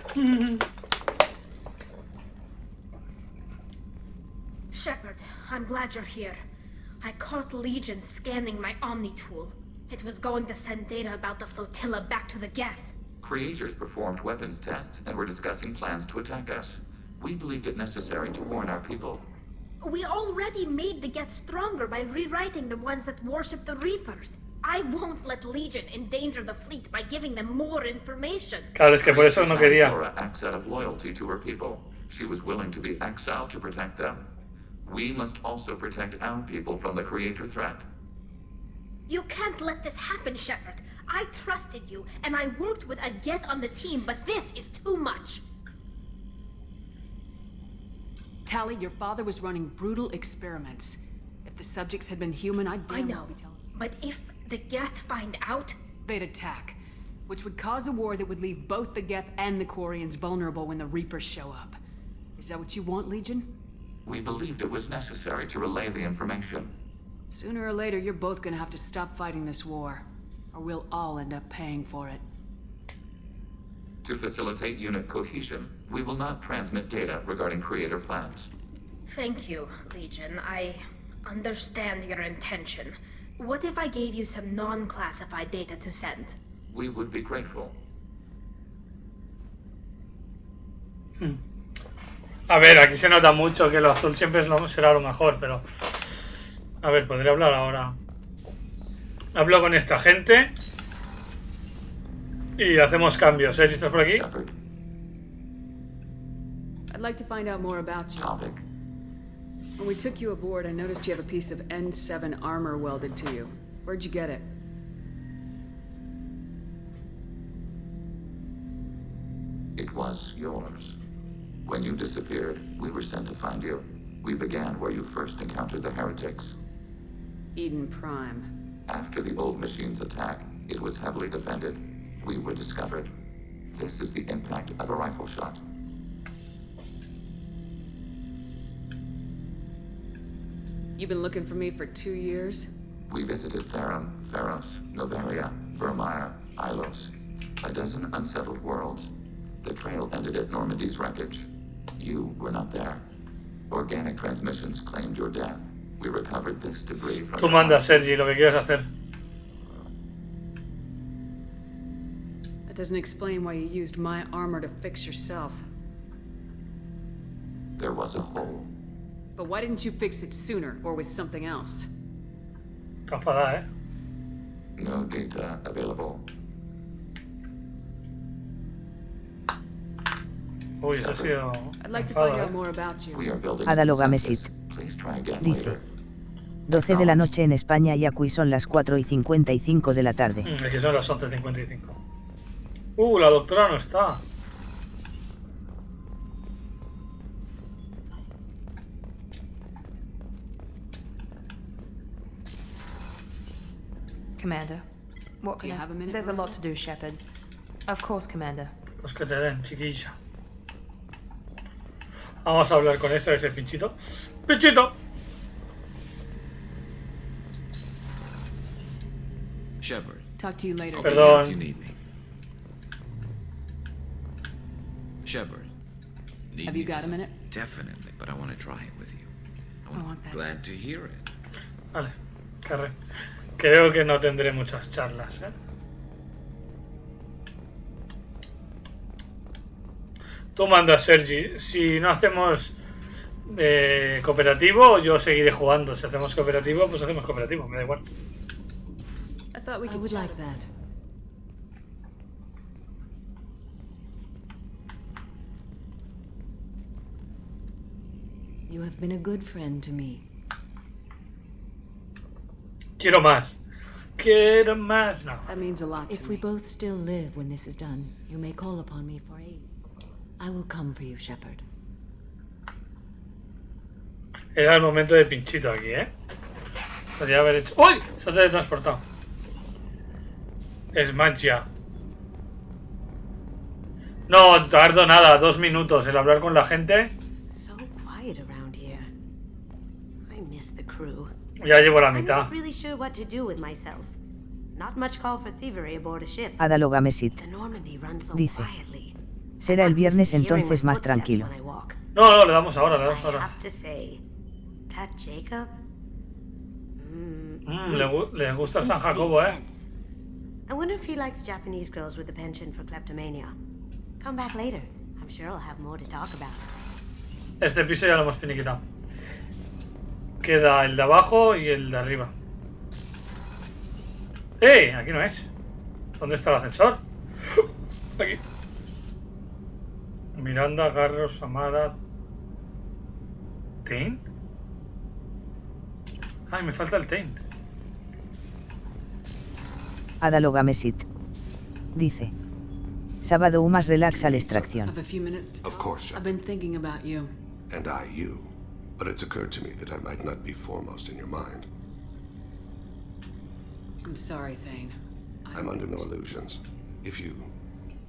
Shepard, I'm glad you're here. I caught Legion scanning my Omni tool. It was going to send data about the flotilla back to the Geth. Creators performed weapons tests and were discussing plans to attack us. We believed it necessary to warn our people. We already made the Geth stronger by rewriting the ones that worship the Reapers. I won't let Legion endanger the fleet by giving them more information. Claro, es que por eso no quería. Sora acts out of loyalty to her people. She was willing to be exiled to protect them. We must also protect our people from the creator threat. You can't let this happen, Shepard. I trusted you, and I worked with a Geth on the team, but this is too much. Tali, your father was running brutal experiments. If the subjects had been human, I'd damn well be telling. But if the Geth find out, they'd attack, which would cause a war that would leave both the Geth and the Quarians vulnerable when the Reapers show up. Is that what you want, Legion? We believed it was necessary to relay the information. Sooner or later, you're both gonna have to stop fighting this war, or we'll all end up paying for it. To facilitate unit cohesion, we will not transmit data regarding creator plans. Thank you, Legion. I understand your intention. What if I gave you some non-classified data to send? We would be grateful. A ver, aquí se nota mucho que lo azul siempre será lo mejor, pero... A ver, podría hablar ahora. Hablo con esta gente y hacemos cambios, ¿eh? ¿Estás por aquí? I I'd like to find out more about you. Topic. When we took you aboard, I noticed you have a piece of N7 armor welded to you. Where'd you get it? It was yours. When you disappeared, we were sent to find you. We began where you first encountered the heretics. Eden Prime. After the old machine's attack, it was heavily defended. We were discovered. This is the impact of a rifle shot. You've been looking for me for 2 years? We visited Therum, Theros, Novaria, Vermeer, Ilos. A dozen unsettled worlds. The trail ended at Normandy's wreckage. You were not there. Organic transmissions claimed your death. We recovered this debris from... Tú mandas, Sergi, lo que quieras hacer. That doesn't explain why you used my armor to fix yourself. There was a hole. But why didn't you fix it sooner, or with something else? Capada, eh? No data available. Uy, eso ha sido... I'd like to find out more about you. We are building Adaloga Mesit. Please try again Dice. later. 12 de la noche en España y aquí son las 4:55 de la tarde. Aquí son las 11:55. La doctora no está. Commander, what Do you have a minute? There's a lot to do, Shepard. Of course, Commander. Pues que te den, chiquilla. Vamos a hablar con este, a ver si es pinchito. ¡Pinchito! Shepard. Talk to you later. I'll be Perdón. here if you need me. Shepard. Need Have me you got for a minute? Definitely, but I want to try it with you. I want that. Glad to hear it. Vale, carre. Creo que no tendré muchas charlas, ¿eh? Tú mandas, Sergi. Si no hacemos cooperativo, yo seguiré jugando. Si hacemos cooperativo, pues hacemos cooperativo. Me da igual. I thought we I could would chat. like that. You have been a good friend to me. Quiero más. Quiero más. No. That means a lot to If me. we both still live when this is done, you may call upon me for aid. I will come for you, Shepard. Era el momento de pinchito aquí, ¿eh? Podría haber hecho... ¡Uy! Se ha teletransportado. Es magia. No tardo nada, 2 minutos el hablar con la gente. So quiet around here. I miss the crew. Ya llevo la I'm mitad. not really sure what to do with myself. Not much call for thievery aboard a ship. Adaloga Mesit. The Normandy runs so Dice. quietly. Será el viernes Hearing my entonces más footsteps tranquilo. when I walk. No, le damos ahora, le damos I ahora. have to say, that Jacob. Le gusta el San seems to be Jacobo, ¿eh? intense. I wonder if he likes Japanese girls with a penchant for kleptomania. Come back later. I'm sure I'll have more to talk about. Este piso ya lo hemos finiquitado. Queda el de abajo y el de arriba. ¡Eh! Aquí no es. ¿Dónde está el ascensor? Aquí. Miranda, Garros, Amara... ¿Tain? Ay, me falta el Tain. Adaloga Mesit. Dice. Sábado más relax al extracción. Have a few minutes to Of talk? course, I've been thinking about you. And I, you. But it's occurred to me that I might not be foremost in your mind. I'm sorry, Thane. I'm under no illusions. If you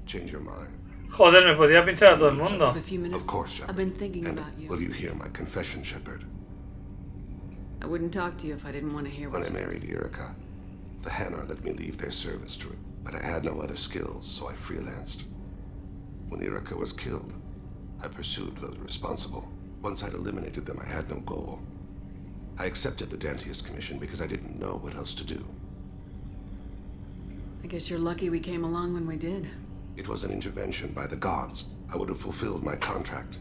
change your mind. Joder, me podía pinchar a todo el mundo. Have a few minutes? Of course, Shepard. I've been thinking And about you. will you hear my confession, Shepard? I wouldn't talk to you if I didn't want to hear When what I you married Erica, the Hanar let me leave their service to it, but I had no other skills, so I freelanced. When Erica was killed, I pursued those responsible. Once I'd eliminated them, I had no goal. I accepted the Dantius Commission because I didn't know what else to do. I guess you're lucky we came along when we did. It was an intervention by the gods. I would have fulfilled my contract.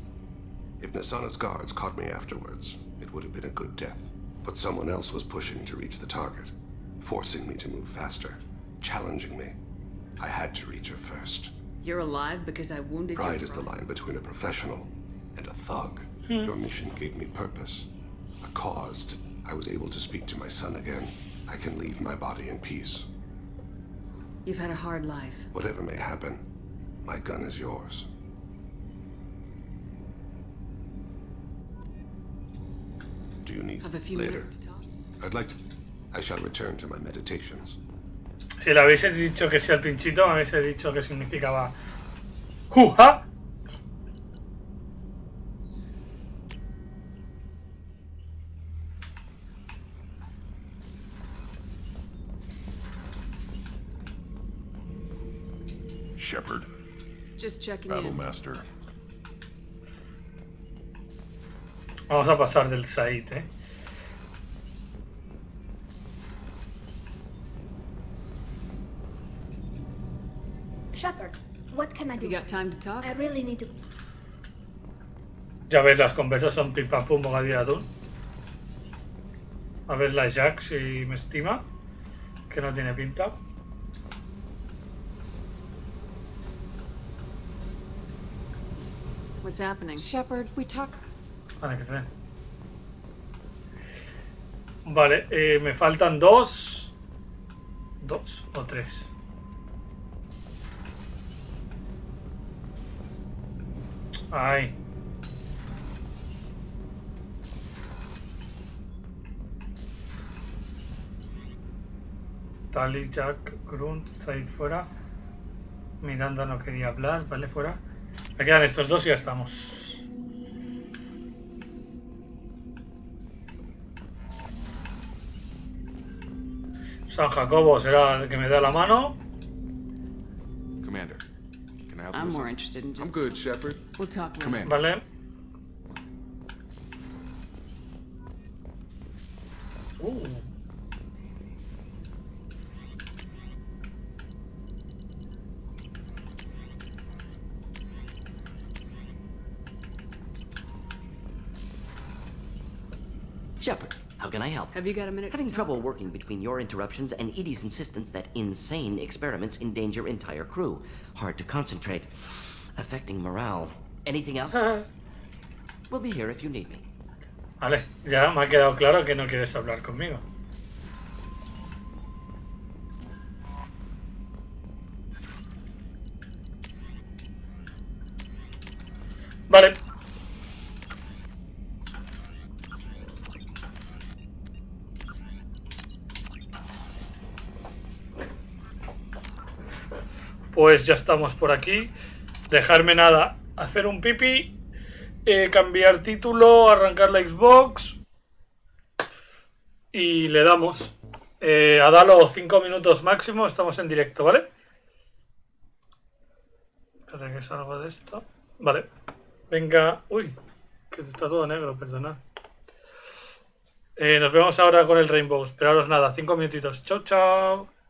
If Nasana's guards caught me afterwards, it would have been a good death. But someone else was pushing to reach the target, forcing me to move faster, challenging me. I had to reach her first. You're alive because I wounded Pride your is the line between a professional and a thug. Your mission gave me purpose, a cause. I was able to speak to my son again. I can leave my body in peace. You've had a hard life. Whatever may happen, my gun is yours. Do you need Have a few later? minutes to talk? I'd like to. I shall return to my meditations. Si le habéis dicho que sí al pinchito, me habéis dicho que significaba ¡Juja! Shepard. Just checking Battle in. Master. Vamos a pasar del Said, ¿eh? Shepard, what can I do? You got time to talk? I really need to. Ya ves, las conversas son pim pam pum, bocadillo de atún. A ver la Jack si me estima, que no tiene pinta. What's happening? Shepard, we talk. Vale, que te... Vale, me faltan dos. ¿Dos o tres? Ay. Tali, Jack, Grunt, Said fuera. Miranda no quería hablar, vale, fuera. Me quedan estos dos y ya estamos. San Jacobo será el que me da la mano. Commander, can I help you I'm with more something? interested in just. I'm good, Shepard. We'll talk later. Commander. Vale. Shepard, how can I help? Have you got a minute? Having trouble working between your interruptions and Edie's insistence that insane experiments endanger entire crew. Hard to concentrate. Affecting morale. Anything else? We'll be here if you need me. Vale, ya me ha quedado claro que no quieres hablar conmigo. Vale. Pues ya estamos por aquí. Dejarme nada, hacer un pipi, cambiar título, arrancar la Xbox y le damos. A darlo 5 minutos máximo, estamos en directo, ¿vale? Espera que salgo de esto. Vale. Venga. Uy, que está todo negro, perdonad. Nos vemos ahora con el Rainbow. Esperaros nada, 5 minutitos. Chao, chao.